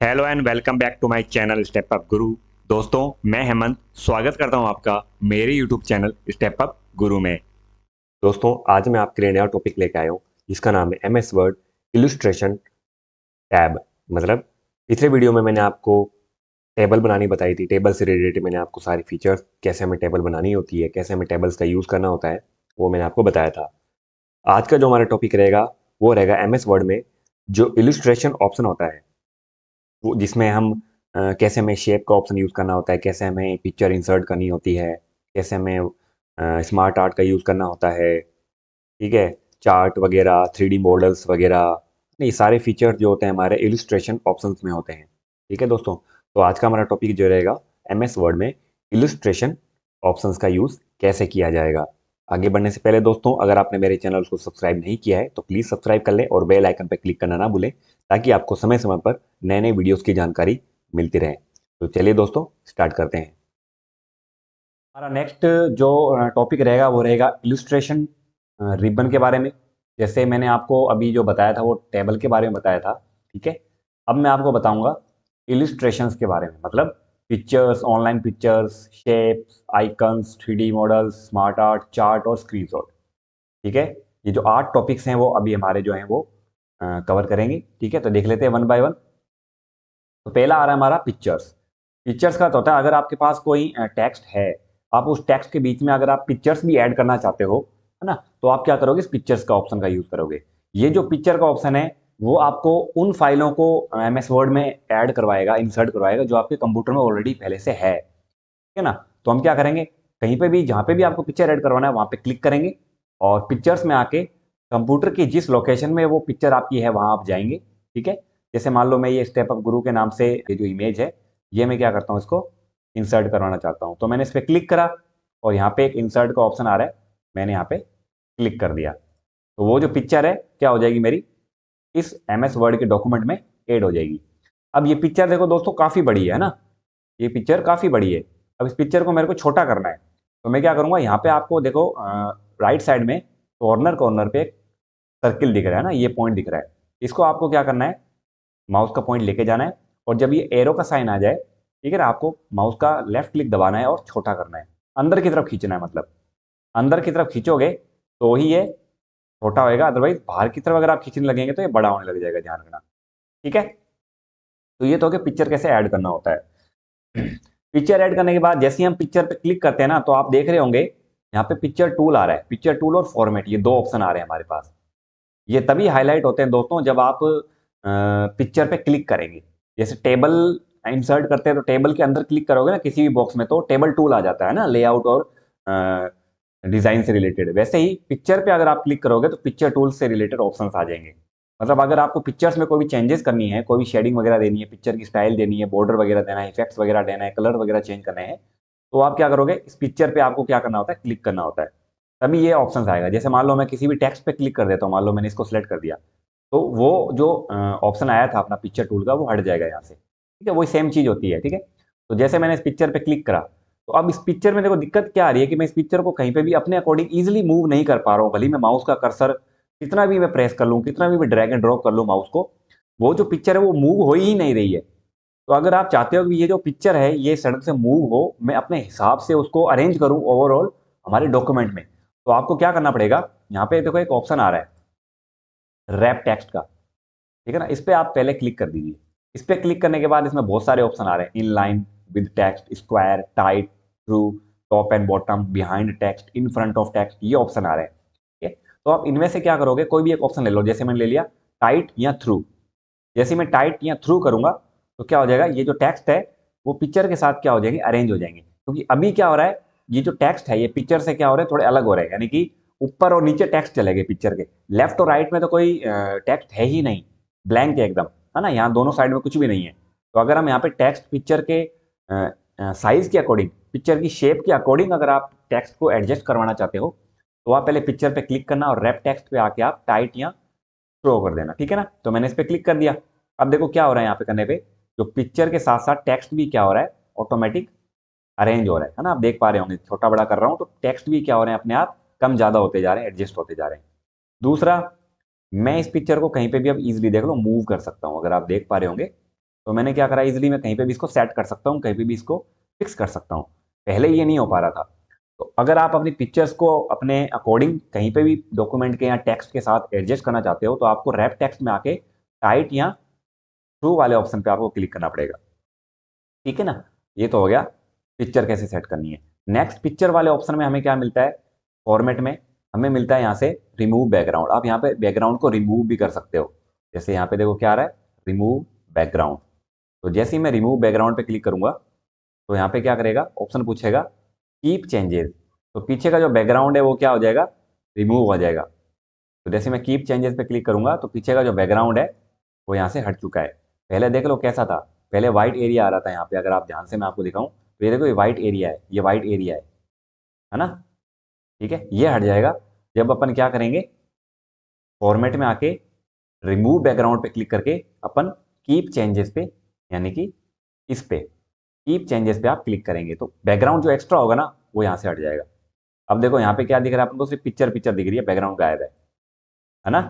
Hello and welcome back to my channel Step Up Guru. दोस्तों, मैं हेमंत स्वागत करता हूं आपका मेरे यूट्यूब चैनल स्टेप अप गुरु में। दोस्तों, आज मैं आपके लिए नया टॉपिक लेके आया हूं जिसका नाम है एमएस वर्ड इलस्ट्रेशन टैब। मतलब पिछले वीडियो में मैंने आपको टेबल बनानी बताई थी। टेबल से रिलेटेड मैंने आपको सारी फीचर्स, कैसे हमें टेबल बनानी होती है, कैसे हमें टेबल्स का यूज़ करना होता है, वो मैंने आपको बताया था। आज का जो हमारा टॉपिक रहेगा वो रहेगा एमएस वर्ड में जो इलस्ट्रेशन ऑप्शन होता है, वो जिसमें हम कैसे हमें शेप का ऑप्शन यूज़ करना होता है, कैसे हमें पिक्चर इंसर्ट करनी होती है, कैसे हमें स्मार्ट आर्ट का यूज़ करना होता है, ठीक है, चार्ट वगैरह, थ्री डी मॉडल्स वगैरह, ये सारे फीचर जो होते हैं हमारे इलस्ट्रेशन ऑप्शंस में होते हैं। ठीक है दोस्तों, तो आज का हमारा टॉपिक जो रहेगा एमएस वर्ड में इलस्ट्रेशन ऑप्शंस का यूज़ कैसे किया जाएगा। आगे बढ़ने से पहले दोस्तों, अगर आपने मेरे चैनल को सब्सक्राइब नहीं किया है तो प्लीज़ सब्सक्राइब कर लें और बेल आइकन पर क्लिक करना ना भूलें, ताकि आपको समय समय पर नए नए वीडियोस की जानकारी मिलती रहे। तो चलिए दोस्तों, स्टार्ट करते हैं। हमारा नेक्स्ट जो टॉपिक रहेगा वो रहेगा इलस्ट्रेशन रिबन के बारे में। जैसे मैंने आपको अभी जो बताया था वो टेबल के बारे में बताया था, ठीक है। अब मैं आपको बताऊंगा इलस्ट्रेशंस के बारे में, मतलब pictures, online pictures, shapes, icons, three D models, smart art, chart और स्क्रीनशॉट। ठीक है, ये जो 8 टॉपिक्स हैं वो अभी हमारे जो हैं वो कवर करेंगे। ठीक है, तो देख लेते हैं वन बाय वन। तो पहला आ रहा है हमारा पिक्चर्स। पिक्चर्स का तो होता है, अगर आपके पास कोई टेक्स्ट है, आप उस टेक्स्ट के बीच में अगर आप पिक्चर्स भी ऐड करना चाहते हो, है ना, तो आप क्या करोगे, इस पिक्चर्स का ऑप्शन का यूज करोगे। ये जो पिक्चर का ऑप्शन है वो आपको उन फाइलों को एमएस वर्ड में ऐड करवाएगा, इंसर्ट करवाएगा, जो आपके कंप्यूटर में ऑलरेडी पहले से है, ठीक है ना। तो हम क्या करेंगे, कहीं पे भी जहां पे भी आपको पिक्चर ऐड करवाना है वहां पे क्लिक करेंगे और पिक्चर्स में आके कंप्यूटर की जिस लोकेशन में वो पिक्चर आपकी है वहां आप जाएंगे। ठीक है, जैसे मान लो मैं ये स्टेप अप गुरु के नाम से ये जो इमेज है, ये मैं क्या करता हूँ, इसको इंसर्ट करवाना चाहता हूँ। तो मैंने इस पर क्लिक करा और यहाँ पे एक इंसर्ट का ऑप्शन आ रहा है, मैंने यहाँ पे क्लिक कर दिया। तो वो जो पिक्चर है क्या हो जाएगी, मेरी इस एमएस वर्ड के डॉक्यूमेंट में ऐड हो जाएगी। अब ये पिक्चर देखो दोस्तों, काफ़ी बड़ी है ना, ये पिक्चर काफ़ी बड़ी है। अब इस पिक्चर को मेरे को छोटा करना है, तो मैं क्या करूँगा, यहाँ पे आपको देखो राइट साइड में कॉर्नर कॉर्नर पे एक सर्किल दिख रहा है ना, ये पॉइंट दिख रहा है। इसको आपको क्या करना है, माउस का पॉइंट लेके जाना है और जब ये एरो का साइन आ जाए, ठीक है ना, आपको माउस का लेफ्ट क्लिक दबाना है और छोटा करना है, अंदर की तरफ खींचना है। मतलब अंदर की तरफ खींचोगे तो ही ये छोटा होएगा, अदरवाइज बाहर की तरफ अगर आप खींचने लगेंगे तो ये बड़ा होने लग जाएगा, ध्यान रखना। ठीक है, तो ये तो हो गया पिक्चर कैसे ऐड करना होता है। पिक्चर ऐड करने के बाद जैसे ही हम पिक्चर पे क्लिक करते हैं ना, तो आप देख रहे होंगे यहाँ पे पिक्चर टूल आ रहा है, पिक्चर टूल और फॉर्मेट, ये दो ऑप्शन आ रहे हैं हमारे पास। ये तभी हाईलाइट होते हैं दोस्तों जब आप पिक्चर पे क्लिक करेंगे। जैसे टेबल इंसर्ट करते हैं तो टेबल के अंदर क्लिक करोगे ना किसी भी बॉक्स में, तो टेबल टूल आ जाता है ना, लेआउट और डिजाइन से रिलेटेड। वैसे ही पिक्चर पे अगर आप क्लिक करोगे तो पिक्चर टूल से रिलेटेड ऑप्शंस आ जाएंगे। मतलब अगर आपको पिक्चर्स में कोई भी चेंजेस करनी है, कोई भी शेडिंग वगैरह देनी है, पिक्चर की स्टाइल देनी है, बॉर्डर वगैरह देना है, इफेक्ट्स वगैरह देना है, कलर वगैरह चेंज करने हैं, तो आप क्या करोगे, इस पिक्चर पे आपको क्या करना होता है, क्लिक करना होता है, तभी ये ऑप्शन आएगा। जैसे मान लो मैं किसी भी टेक्स्ट पे क्लिक कर देता हूँ, मान लो मैंने इसको सिलेक्ट कर दिया, तो वो जो ऑप्शन आया था अपना पिक्चर टूल का, वो हट जाएगा यहाँ से। ठीक है, वही सेम चीज़ होती है। ठीक है, तो जैसे मैंने इस पिक्चर पे क्लिक करा, तो अब इस पिक्चर में देखो दिक्कत क्या आ रही है कि मैं इस पिक्चर को कहीं पे भी अपने अकॉर्डिंग इजीली मूव नहीं कर पा रहा हूँ। भले ही मैं माउस का कर्सर कितना भी मैं प्रेस कर लूँ, कितना भी मैं ड्रैग एंड ड्रॉप कर लूँ माउस को, वो जो पिक्चर है वो मूव हो ही नहीं रही है। तो अगर आप चाहते हो कि ये जो पिक्चर है ये सड़क से मूव हो, मैं अपने हिसाब से उसको अरेंज करूँ ओवरऑल हमारे डॉक्यूमेंट में, तो आपको क्या करना पड़ेगा, यहाँ पे देखो एक ऑप्शन आ रहा है रैप टेक्स्ट का, ठीक है ना, इस पे आप पहले क्लिक कर दीजिए। इस पे क्लिक करने के बाद इसमें बहुत सारे ऑप्शन आ रहे हैं, in line with text, square, tight, true, top and bottom, behind text, in front of text, ये ऑप्शन आ रहे हैं। ठीक है, तो आप इनमें से क्या करोगे, कोई भी एक ऑप्शन ले लो। जैसे मैंने ले लिया टाइट या थ्रू। जैसे मैं टाइट या थ्रू करूंगा तो क्या हो जाएगा, ये जो टेक्स्ट है वो पिक्चर के साथ क्या हो जाएंगे, अरेंज हो जाएंगे। क्योंकि अभी क्या हो रहा है, ये जो टेक्स्ट है ये पिक्चर से क्या हो रहा है, थोड़े अलग हो रहे हैं, यानी कि ऊपर और नीचे टेक्स्ट चले गए पिक्चर के। लेफ्ट और राइट में तो कोई टेक्स्ट है ही नहीं, ब्लैंक है एकदम, है ना, यहाँ दोनों साइड में कुछ भी नहीं है। तो अगर हम यहाँ पे टेक्स्ट पिक्चर के साइज के अकॉर्डिंग, पिक्चर की शेप के अकॉर्डिंग अगर आप टेक्स्ट को एडजस्ट करवाना चाहते हो, तो आप पहले पिक्चर पे क्लिक करना और रैप टेक्स्ट पे आके आप टाइट या थ्रो कर देना। ठीक है ना, तो मैंने इस पर क्लिक कर दिया। अब देखो क्या हो रहा है, यहाँ पे करने पे जो पिक्चर के साथ साथ टेक्स्ट भी क्या हो रहा है, ऑटोमेटिक अरेंज हो रहा है ना, आप देख पा रहे होंगे, छोटा बड़ा कर रहा हूँ तो टेक्स्ट भी क्या हो रहे हैं, अपने आप कम ज्यादा होते जा रहे हैं, एडजस्ट होते जा रहे हैं। दूसरा, मैं इस पिक्चर को कहीं पे भी अब इजीली देख लो मूव कर सकता हूँ, अगर आप देख पा रहे होंगे तो मैंने क्या करा, इजीली मैं कहीं पे भी इसको सेट कर सकता हूँ, कहीं पे भी इसको फिक्स कर सकता हूँ। पहले ये नहीं हो पा रहा था। तो अगर आप अपनी पिक्चर्स को अपने अकॉर्डिंग कहीं पे भी डॉक्यूमेंट के या टेक्स्ट के साथ एडजस्ट करना चाहते हो, तो आपको रैप टेक्स्ट में आके टाइट या ट्रू वाले ऑप्शन पे आपको क्लिक करना पड़ेगा। ठीक है ना। ये तो हो गया पिक्चर कैसे सेट करनी है। नेक्स्ट पिक्चर वाले ऑप्शन में हमें क्या मिलता है, फॉर्मेट में हमें मिलता है यहाँ से रिमूव बैकग्राउंड। आप यहाँ पे बैकग्राउंड को रिमूव भी कर सकते हो। जैसे यहाँ पे देखो क्या आ रहा है, रिमूव बैकग्राउंड। तो जैसे ही मैं रिमूव बैकग्राउंड पे क्लिक करूंगा, तो यहाँ पे क्या करेगा, ऑप्शन पूछेगा कीप चेंजेस। तो पीछे का जो बैकग्राउंड है वो क्या हो जाएगा, रिमूव हो जाएगा। तो जैसे मैं कीप चेंजेस पे क्लिक करूंगा, तो पीछे का जो बैकग्राउंड है वो यहाँ से हट चुका है। पहले देख लो कैसा था, पहले व्हाइट एरिया आ रहा था यहाँ पे। अगर आप ध्यान से मैं आपको दिखाऊं तो ये देखो, ये व्हाइट एरिया है, ये व्हाइट एरिया है ना। ठीक है, ये हट जाएगा जब अपन क्या करेंगे, फॉर्मेट में आके रिमूव बैकग्राउंड पे क्लिक करके अपन कीप चेंजेस पे, यानी कि इस पे कीप चेंजेस पे आप क्लिक करेंगे, तो बैकग्राउंड जो एक्स्ट्रा होगा ना वो यहाँ से हट जाएगा। अब देखो यहाँ पे क्या दिख रहा है, अपन को सिर्फ पिक्चर पिक्चर दिख रही है, बैकग्राउंड गायब है ना।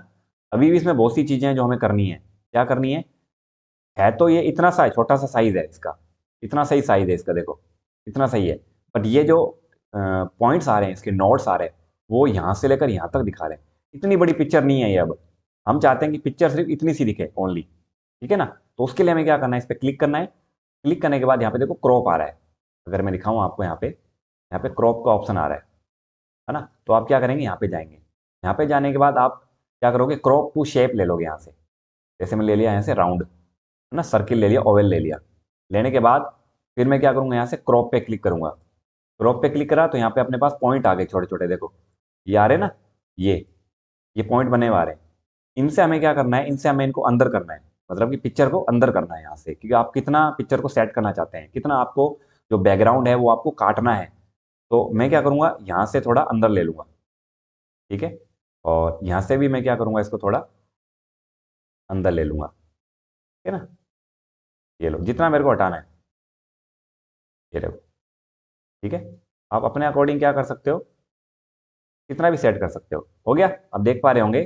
अभी भी इसमें बहुत सी चीजें हैं जो हमें करनी है। क्या करनी है तो ये इतना सा छोटा सा साइज है इसका, इतना सही साइज है इसका, देखो इतना सही है। बट ये जो पॉइंट्स आ रहे हैं, इसके नोट्स आ रहे हैं, वो यहाँ से लेकर यहाँ तक दिखा रहे हैं। इतनी बड़ी पिक्चर नहीं है ये। अब हम चाहते हैं कि पिक्चर सिर्फ इतनी सी दिखे ओनली। ठीक है ना। तो उसके लिए हमें क्या करना है, इस पर क्लिक करना है। क्लिक करने के बाद यहाँ पे देखो क्रॉप आ रहा है। अगर मैं दिखाऊं आपको, यहाँ पे क्रॉप का ऑप्शन आ रहा है ना। तो आप क्या करेंगे, यहाँ पे जाएंगे। यहाँ पे जाने के बाद आप क्या करोगे, क्रॉप टू शेप ले लोगे यहाँ से। जैसे मैं ले लिया यहाँ से राउंड, है ना, सर्किल ले लिया, ओवल ले लिया। लेने के बाद फिर मैं क्या करूँगा, यहाँ से क्रॉप पे क्लिक करूँगा। क्रॉप पे क्लिक करा तो यहाँ पे अपने पास पॉइंट आ गए छोटे छोटे, देखो ये आ रहे ना, ये पॉइंट बने हुए आ रहे हैं। इनसे हमें क्या करना है, इनसे हमें इनको अंदर करना है। मतलब कि पिक्चर को अंदर करना है यहाँ से, क्योंकि आप कितना पिक्चर को सेट करना चाहते हैं, कितना आपको जो बैकग्राउंड है वो आपको काटना है। तो मैं क्या करूँगा, यहाँ से थोड़ा अंदर ले लूँगा। ठीक है। और यहाँ से भी मैं क्या करूँगा, इसको थोड़ा अंदर ले लूँगा। ठीक है ना। ये लो, जितना मेरे को हटाना है ये देखो। ठीक है। आप अपने अकॉर्डिंग क्या कर सकते हो, कितना भी सेट कर सकते हो गया। अब देख पा रहे होंगे,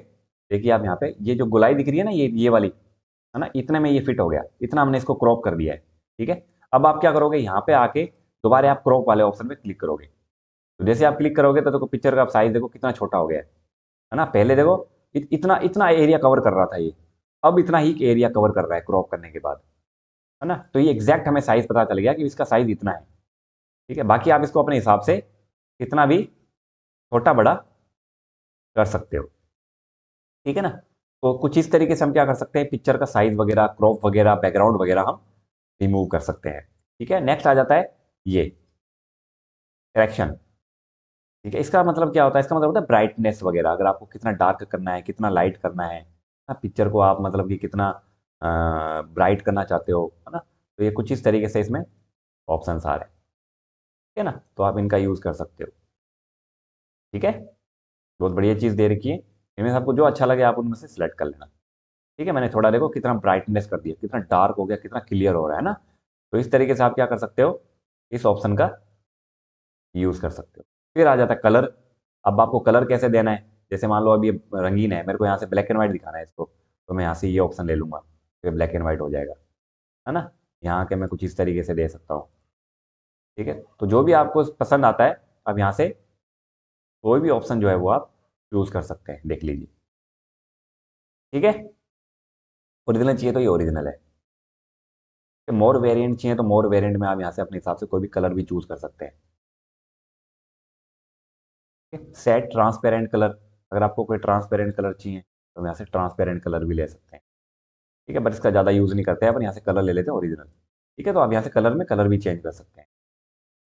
देखिए आप यहाँ पे ये जो गोलाई दिख रही है ना, ये वाली, है ना, इतने में ये फिट हो गया, इतना हमने इसको क्रॉप कर दिया है। ठीक है। अब आप क्या करोगे, यहाँ पे आके दोबारा आप क्रॉप वाले ऑप्शन पे क्लिक करोगे। तो जैसे आप क्लिक करोगे तो देखो पिक्चर का साइज देखो कितना छोटा हो गया है ना। पहले देखो इतना इतना एरिया कवर कर रहा था ये, अब इतना ही एरिया कवर कर रहा है क्रॉप करने के बाद, है ना। तो ये एग्जैक्ट हमें साइज पता चल गया कि इसका साइज इतना है। ठीक है। बाकी आप इसको अपने हिसाब से कितना भी छोटा बड़ा कर सकते हो। ठीक है ना। तो कुछ इस तरीके से हम क्या कर सकते हैं, पिक्चर का साइज वगैरह, क्रॉप वगैरह, बैकग्राउंड वगैरह हम रिमूव कर सकते हैं। ठीक है। नेक्स्ट आ जाता है ये करेक्शन। ठीक है। इसका मतलब क्या होता है, इसका मतलब होता है ब्राइटनेस वगैरह। अगर आपको कितना डार्क करना है, कितना लाइट करना है ना, पिक्चर को आप मतलब कि कितना ब्राइट करना चाहते हो, है ना। तो ये कुछ इस तरीके से इसमें ऑप्शन आ रहे हैं। ठीक है ना। तो आप इनका यूज़ कर सकते हो। ठीक है। बहुत बढ़िया चीज़ दे रखी है। इनमें से आपको जो अच्छा लगे आप उनमें से सिलेक्ट कर लेना। ठीक है। मैंने थोड़ा देखो कितना ब्राइटनेस कर दिया, कितना डार्क हो गया, कितना क्लियर हो रहा है ना। तो इस तरीके से आप क्या कर सकते हो, इस ऑप्शन का यूज़ कर सकते हो। फिर आ जाता है कलर। अब आपको कलर कैसे देना है, जैसे मान लो अभी ये रंगीन है, मेरे को यहाँ से ब्लैक एंड व्हाइट दिखाना है इसको, तो मैं यहाँ से ये ऑप्शन ले लूँगा, फिर ब्लैक एंड व्हाइट हो जाएगा, है ना। यहाँ के मैं कुछ इस तरीके से दे सकता हूँ। ठीक है। तो जो भी आपको पसंद आता है, अब यहाँ से कोई भी ऑप्शन जो है वो आप चूज़ कर सकते हैं, देख लीजिए। ठीक है। ओरिजिनल चाहिए तो ये ओरिजिनल है, मोर वेरिएंट चाहिए तो मोर वेरिएंट में आप यहाँ से अपने हिसाब से कोई भी कलर भी चूज कर सकते हैं। सेट ट्रांसपेरेंट कलर, अगर आपको कोई ट्रांसपेरेंट कलर चाहिए तो हम यहाँ से ट्रांसपेरेंट कलर भी ले सकते हैं। ठीक है। बट इसका ज़्यादा यूज़ नहीं करते हैं अपन, यहाँ से कलर ले लेते हैं ओरिजिनल। ठीक है। तो आप यहाँ से कलर में कलर भी चेंज कर सकते हैं।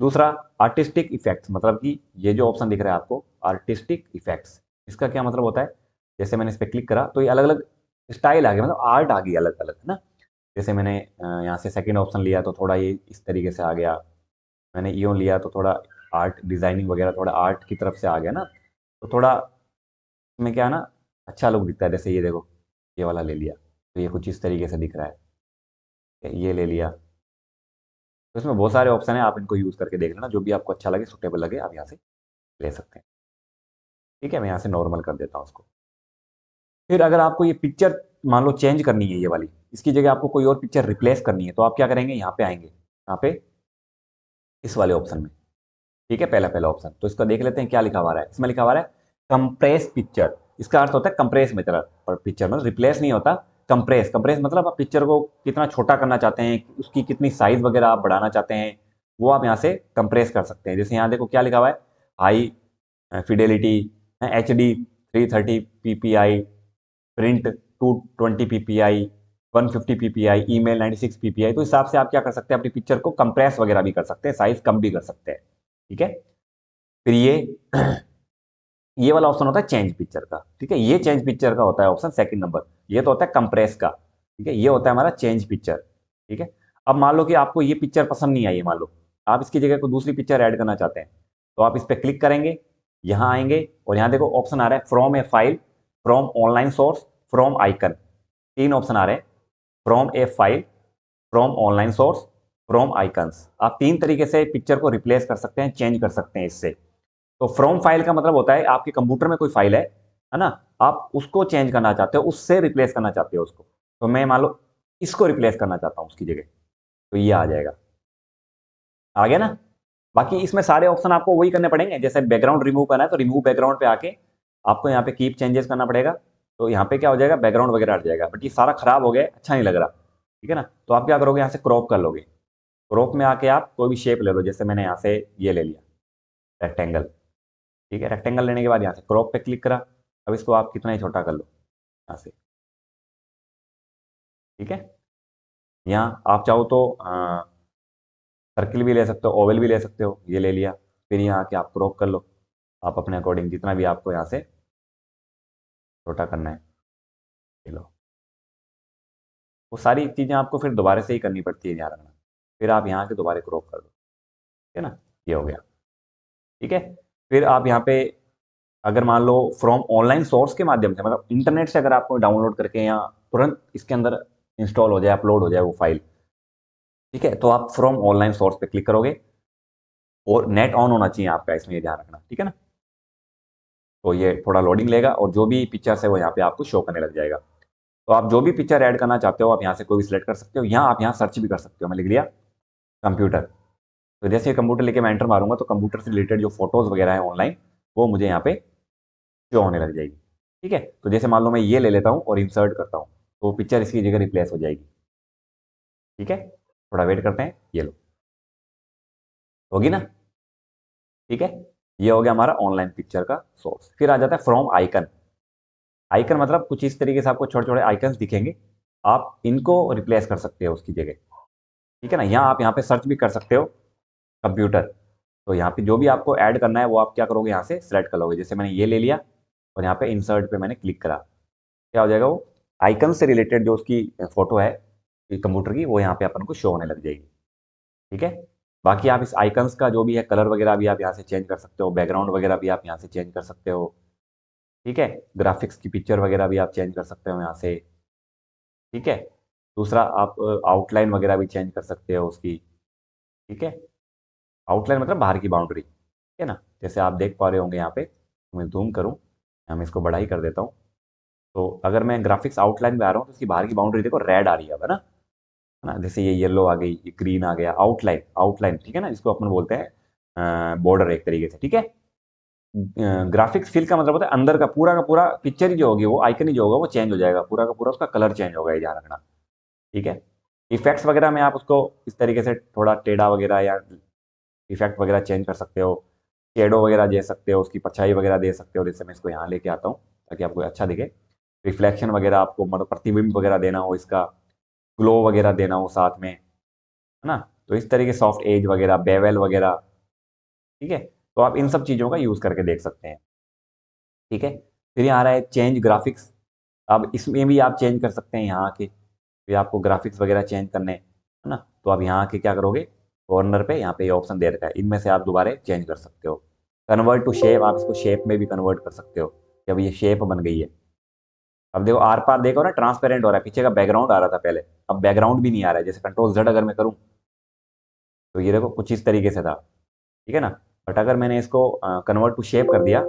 दूसरा, आर्टिस्टिक इफेक्ट्स, मतलब कि ये जो ऑप्शन दिख रहा है आपको, आर्टिस्टिक इफेक्ट्स, इसका क्या मतलब होता है, जैसे मैंने इस पर क्लिक करा तो ये अलग अलग स्टाइल आ गया, मतलब आर्ट आ गई अलग अलग, है ना। जैसे मैंने यहाँ से सेकंड ऑप्शन लिया तो थोड़ा ये इस तरीके से आ गया। मैंने ईओन लिया तो थोड़ा आर्ट डिजाइनिंग वगैरह, थोड़ा आर्ट की तरफ से आ गया ना। तो थोड़ा इसमें क्या है ना, अच्छा लुक दिखता है। जैसे ये देखो, ये वाला ले लिया तो ये कुछ इस तरीके से दिख रहा है, ये ले लिया। तो इसमें बहुत सारे ऑप्शन है, आप इनको यूज़ करके देख लेना, जो भी आपको अच्छा लगे, सुटेबल लगे, आप यहाँ से ले सकते हैं। ठीक है। मैं यहाँ से नॉर्मल कर देता हूँ उसको। फिर अगर आपको ये पिक्चर मान लो चेंज करनी है, ये वाली, इसकी जगह आपको कोई और पिक्चर रिप्लेस करनी है, तो आप क्या करेंगे, यहाँ पे आएंगे, यहाँ पे इस वाले ऑप्शन में। ठीक है, पहला पहला ऑप्शन, तो इसका देख लेते हैं क्या लिखा हुआ है। इसमें लिखा हुआ है कंप्रेस पिक्चर। इसका अर्थ होता है कंप्रेस में तरह पिक्चर, मतलब रिप्लेस नहीं होता, कंप्रेस। कंप्रेस मतलब आप पिक्चर को कितना छोटा करना चाहते हैं, उसकी कितनी साइज वगैरह आप बढ़ाना चाहते हैं, वो आप यहाँ से कंप्रेस कर सकते हैं। जैसे यहाँ देखो क्या लिखा हुआ है, high Fidelity, HD 330 PPI, print 220 PPI, 150 PPI, email 96 PPI। तो इस हिसाब से आप क्या कर सकते हैं, अपनी पिक्चर को कंप्रेस वगैरह भी कर सकते हैं, साइज कम भी कर सकते हैं। ठीक है, फिर ये वाला ऑप्शन होता है चेंज पिक्चर का। ठीक है, ये चेंज पिक्चर का होता है ऑप्शन सेकंड नंबर। ये तो होता है कंप्रेस का। ठीक है, ये होता है हमारा चेंज पिक्चर। ठीक है, अब मान लो कि आपको ये पिक्चर पसंद नहीं आई, मान लो आप इसकी जगह कोई दूसरी पिक्चर ऐड करना चाहते हैं, तो आप इस पर क्लिक करेंगे, यहाँ आएंगे और यहाँ देखो ऑप्शन आ रहा है from A file, from online source, from icon. तीन ऑप्शन आ रहे हैं, from A file, from online source, from icons. आप तीन तरीके से पिक्चर को रिप्लेस कर सकते हैं, चेंज कर सकते हैं इससे। तो फ्रॉम फाइल का मतलब होता है आपके कंप्यूटर में कोई फाइल है ना, आप उसको चेंज करना चाहते हो, उससे रिप्लेस करना चाहते हो उसको। तो मैं मान लो इसको रिप्लेस करना चाहता हूं उसकी जगह, तो ये आ जाएगा। आ गया ना। बाकी इसमें सारे ऑप्शन आपको वही करने पड़ेंगे, जैसे बैकग्राउंड रिमूव करना है तो रिमूव बैकग्राउंड पे आके आपको यहाँ पे कीप चेंजेस करना पड़ेगा, तो यहाँ पे क्या हो जाएगा, बैकग्राउंड वगैरह हट जाएगा। बट ये सारा खराब हो गया, अच्छा नहीं लग रहा। ठीक है ना, तो आप क्या करोगे, यहाँ से क्रॉप कर लोगे। क्रॉप में आके आप कोई भी शेप ले लो, जैसे मैंने यहाँ से ये ले लिया रेक्टेंगल। ठीक है, रेक्टेंगल लेने के बाद यहाँ से क्रॉप पे क्लिक करा। अब इसको आप कितना ही छोटा कर लो यहाँ से। ठीक है, यहाँ आप चाहो तो सर्किल भी ले सकते हो, ओवल भी ले सकते हो, ये ले लिया। फिर यहाँ आके आप क्रॉप कर लो, आप अपने अकॉर्डिंग जितना भी आपको यहाँ से छोटा करना है, ये लो। वो सारी चीज़ें आपको फिर दोबारा से ही करनी पड़ती है, ध्यान रखना। फिर आप यहाँ के दोबारा क्रॉप कर दो। ठीक है ना, ये हो गया। ठीक है, फिर आप यहाँ पे अगर मान लो फ्रॉम ऑनलाइन सोर्स के माध्यम से, मतलब इंटरनेट से अगर आपको डाउनलोड करके या तुरंत इसके अंदर इंस्टॉल हो जाए, अपलोड हो जाए वो फाइल, ठीक है, तो आप फ्रॉम ऑनलाइन सोर्स पे क्लिक करोगे और नेट ऑन होना चाहिए आपका, इसमें ये ध्यान रखना। ठीक है ना, तो ये थोड़ा लोडिंग लेगा और जो भी पिक्चर्स है वो यहाँ पे आपको शो करने लग जाएगा। तो आप जो भी पिक्चर ऐड करना चाहते हो आप यहाँ से कोई भी सिलेक्ट कर सकते हो। यहाँ आप यहाँ सर्च भी कर सकते हो, मैं लिख लिया कंप्यूटर। तो जैसे कंप्यूटर लेके मैं एंटर मारूंगा तो कंप्यूटर से रिलेटेड जो फोटोज वगैरह है ऑनलाइन, वो मुझे यहाँ पे शो होने लग जाएगी। ठीक है, तो जैसे मान लो मैं ये ले लेता हूँ और इंसर्ट करता हूँ, तो पिक्चर इसकी जगह रिप्लेस हो जाएगी। ठीक है, थोड़ा वेट करते हैं, ये लो, होगी ना। ठीक है, ये हो गया हमारा ऑनलाइन पिक्चर का सोर्स। फिर आ जाता है फ्रॉम आइकन। आइकन मतलब कुछ इस तरीके से आपको छोटे छोटे आइकन्स दिखेंगे, आप इनको रिप्लेस कर सकते हो उसकी जगह। ठीक है ना, यहाँ आप यहाँ पे सर्च भी कर सकते हो कंप्यूटर। तो यहाँ पे जो भी आपको ऐड करना है वो आप क्या करोगे, यहाँ से सिलेक्ट कर लोगे। जैसे मैंने ये ले लिया और यहाँ पे इंसर्ट पे मैंने क्लिक करा, क्या हो जाएगा, वो आइकन से रिलेटेड जो उसकी फोटो है कंप्यूटर की, वो यहाँ पे अपन को शो होने लग जाएगी। ठीक है, बाकी आप इस आइकन्स का जो भी है कलर वगैरह भी आप यहाँ से चेंज कर सकते हो, बैकग्राउंड वगैरह भी आप यहाँ से चेंज कर सकते हो। ठीक है, ग्राफिक्स की पिक्चर वगैरह भी आप चेंज कर सकते हो यहाँ से। ठीक है, दूसरा आप आउटलाइन वगैरह भी चेंज कर सकते हो उसकी। ठीक है, आउटलाइन मतलब बाहर की बाउंड्री। ठीक है ना, जैसे आप देख पा रहे होंगे यहाँ पे, मैं जूम करूँ, मैं इसको बड़ा ही कर देता हूँ। तो अगर मैं ग्राफिक्स आउटलाइन में आ रहा हूँ तो इसकी बाहर की बाउंड्री देखो रेड आ रही है, अब, है ना। जैसे ये येलो आ गई, ये ग्रीन आ गया, आउटलाइन आउटलाइन। ठीक है ना, इसको अपन बोलते हैं बॉर्डर एक तरीके से। ठीक है, ग्राफिक्स फिल का मतलब होता है अंदर का पूरा पिक्चर ही जो होगी, वो आइकन ही जो होगा वो चेंज हो जाएगा, पूरा का पूरा उसका कलर चेंज होगा, ये ध्यान रखना। ठीक है, इफेक्ट्स वगैरह में आप उसको इस तरीके से थोड़ा टेढ़ा वगैरह या इफेक्ट वगैरह चेंज कर सकते हो, शेडो वगैरह दे सकते हो, उसकी परछाई वगैरह दे सकते हो। जैसे मैं इसको यहाँ लेके आता हूँ ताकि आपको अच्छा दिखे। रिफ्लेक्शन वगैरह आपको मतलब प्रतिबिंब वगैरह देना हो, इसका ग्लो वगैरह देना हो साथ में, है ना, तो इस तरीके सॉफ्ट एज वगैरह, बेवल वगैरह। ठीक है, तो आप इन सब चीज़ों का यूज़ करके देख सकते हैं। ठीक है, फिर यहाँ आ रहा है चेंज ग्राफिक्स। अब इसमें भी आप चेंज कर सकते हैं यहाँ आके, फिर आपको ग्राफिक्स वगैरह चेंज करने, है ना, तो आप यहाँ आके क्या करोगे, कॉर्नर पे यहाँ पे ये ऑप्शन दे रखा है, इनमें से आप दोबारा चेंज कर सकते हो। कन्वर्ट टू शेप, आप इसको शेप में भी कन्वर्ट कर सकते हो कि अब ये शेप बन गई है। अब देखो आर पार देखो ना, ट्रांसपेरेंट हो रहा है, पीछे का बैकग्राउंड आ रहा था पहले, अब बैकग्राउंड भी नहीं आ रहा है। जैसे कंट्रोल जेड अगर मैं करूँ तो ये देखो कुछ इस तरीके से था। ठीक है ना, बट अगर मैंने इसको कन्वर्ट टू शेप कर दिया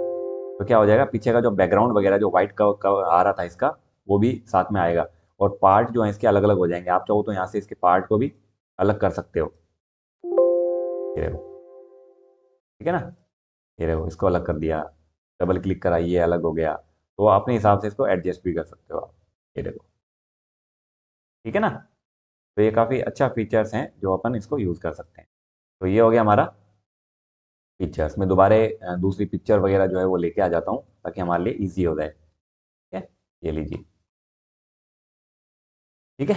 तो क्या हो जाएगा, पीछे का जो बैकग्राउंड वगैरह जो व्हाइट का आ रहा था इसका, वो भी साथ में आएगा। और पार्ट जो है इसके अलग अलग हो जाएंगे। आप चाहो तो यहाँ से इसके पार्ट को भी अलग कर सकते हो। ये देखो, ठीक है ना। ये देखो, इसको अलग कर दिया, डबल क्लिक करा, ये अलग हो गया। तो आप अपने हिसाब से इसको एडजस्ट भी कर सकते हो आप। ये देखो, ठीक है ना। तो ये काफ़ी अच्छा फीचर्स हैं जो अपन इसको यूज़ कर सकते हैं। तो ये हो गया हमारा फीचर्स। मैं दोबारा दूसरी पिक्चर वगैरह जो है वो लेके आ जाता हूँ ताकि हमारे लिए ईजी हो जाए। ठीक है, ये लीजिए। ठीक है,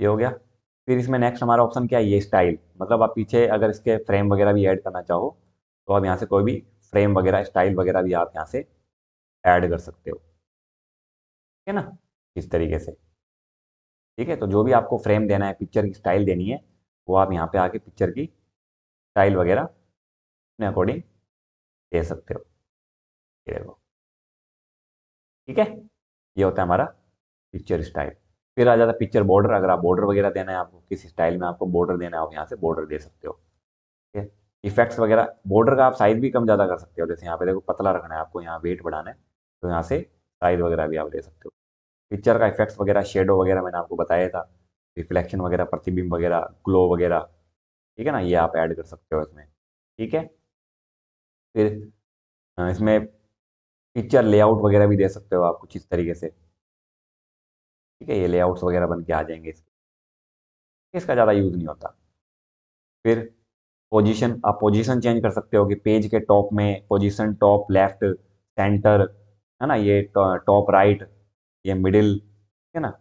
ये हो गया। फिर इसमें नेक्स्ट हमारा ऑप्शन क्या है, ये स्टाइल। मतलब आप पीछे अगर इसके फ्रेम वगैरह भी ऐड करना चाहो तो आप यहाँ से कोई भी फ्रेम वगैरह स्टाइल वगैरह भी आप यहाँ से ऐड कर सकते हो। ठीक है ना, इस तरीके से। ठीक है, तो जो भी आपको फ्रेम देना है, पिक्चर की स्टाइल देनी है, वो आप यहाँ पे आके पिक्चर की स्टाइल वगैरह अपने अकॉर्डिंग दे सकते हो। ये देखो, ठीक है, ये होता है हमारा पिक्चर स्टाइल। फिर आ जाता है पिक्चर बॉर्डर। अगर आप बॉर्डर वगैरह देना है, आपको किसी स्टाइल में आपको बॉर्डर देना है, आप यहाँ से बॉर्डर दे सकते हो। ठीक है, इफेक्ट्स वगैरह, बॉर्डर का आप साइज भी कम ज़्यादा कर सकते हो। जैसे यहाँ पे देखो, पतला रखना है आपको, यहाँ वेट बढ़ाना है, तो यहाँ से साइज वगैरह भी आप दे सकते हो। पिक्चर का इफेक्ट्स वगैरह, शेडो वगैरह मैंने आपको बताया था, रिफ्लेक्शन वगैरह, प्रतिबिंब वगैरह, ग्लो वगैरह, ठीक है ना, ये आप ऐड कर सकते हो इसमें। ठीक है, फिर इसमें पिक्चर लेआउट वगैरह भी दे सकते हो आप कुछ इस तरीके से। ठीक है, ये लेआउट्स वगैरह बन के आ जाएंगे इसके। इसका ज़्यादा यूज़ नहीं होता। फिर पोजीशन, आप पोजीशन चेंज कर सकते हो कि पेज के टॉप में पोजीशन, टॉप लेफ्ट, सेंटर, है ना, ये टॉप राइट, ये मिडिल, ठीक है ना,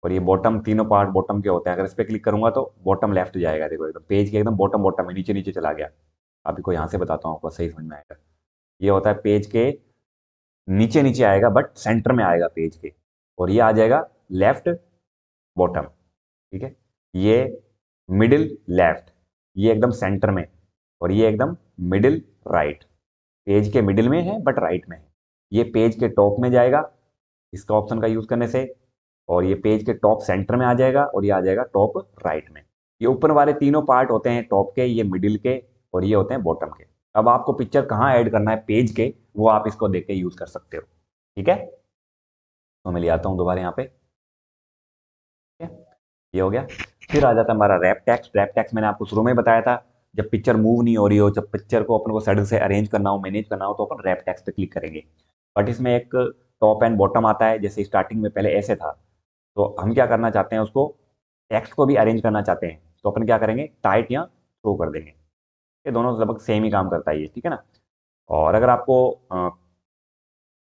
और ये बॉटम, तीनों पार्ट बॉटम के होते हैं। अगर इस पर क्लिक करूंगा तो बॉटम लेफ्ट जाएगा। देखो, एकदम पेज के एकदम बॉटम बॉटम में, नीचे नीचे चला गया। अभी को यहाँ से बताता हूँ, आपको सही समझ में आएगा। ये होता है पेज के नीचे नीचे आएगा, बट सेंटर में आएगा पेज के। और ये आ जाएगा लेफ्ट बॉटम। ठीक है, ये मिडिल लेफ्ट, ये एकदम सेंटर में, और ये एकदम मिडिल राइट। पेज के मिडिल में है बट राइट में है। ये पेज के टॉप में जाएगा इसका ऑप्शन का यूज करने से, और ये पेज के टॉप सेंटर में आ जाएगा, और ये आ जाएगा टॉप राइट में। ये ऊपर वाले तीनों पार्ट होते हैं टॉप के, ये मिडिल के, और ये होते हैं बॉटम के। अब आपको पिक्चर कहाँ ऐड करना है पेज के, वो आप इसको देख के यूज कर सकते हो। ठीक है, तो मैं ले आता हूँ दोबारा यहाँ पे। ठीक है, ये हो गया। फिर आ जाता है हमारा रैप टेक्स्ट। रैप टेक्स्ट मैंने आपको शुरू में बताया था, जब पिक्चर मूव नहीं हो रही हो, जब पिक्चर को अपन को सडन से अरेंज करना हो, मैनेज करना हो, तो अपन रैप टेक्स्ट पे क्लिक करेंगे। बट इसमें एक टॉप एंड बॉटम आता है। जैसे स्टार्टिंग में पहले ऐसे था, तो हम क्या करना चाहते हैं, उसको टेक्स्ट को भी अरेंज करना चाहते हैं, तो अपन क्या करेंगे, टाइट या थ्रो कर देंगे। ये दोनों लगभग सेम ही काम करता है ये, ठीक है ना। और अगर आपको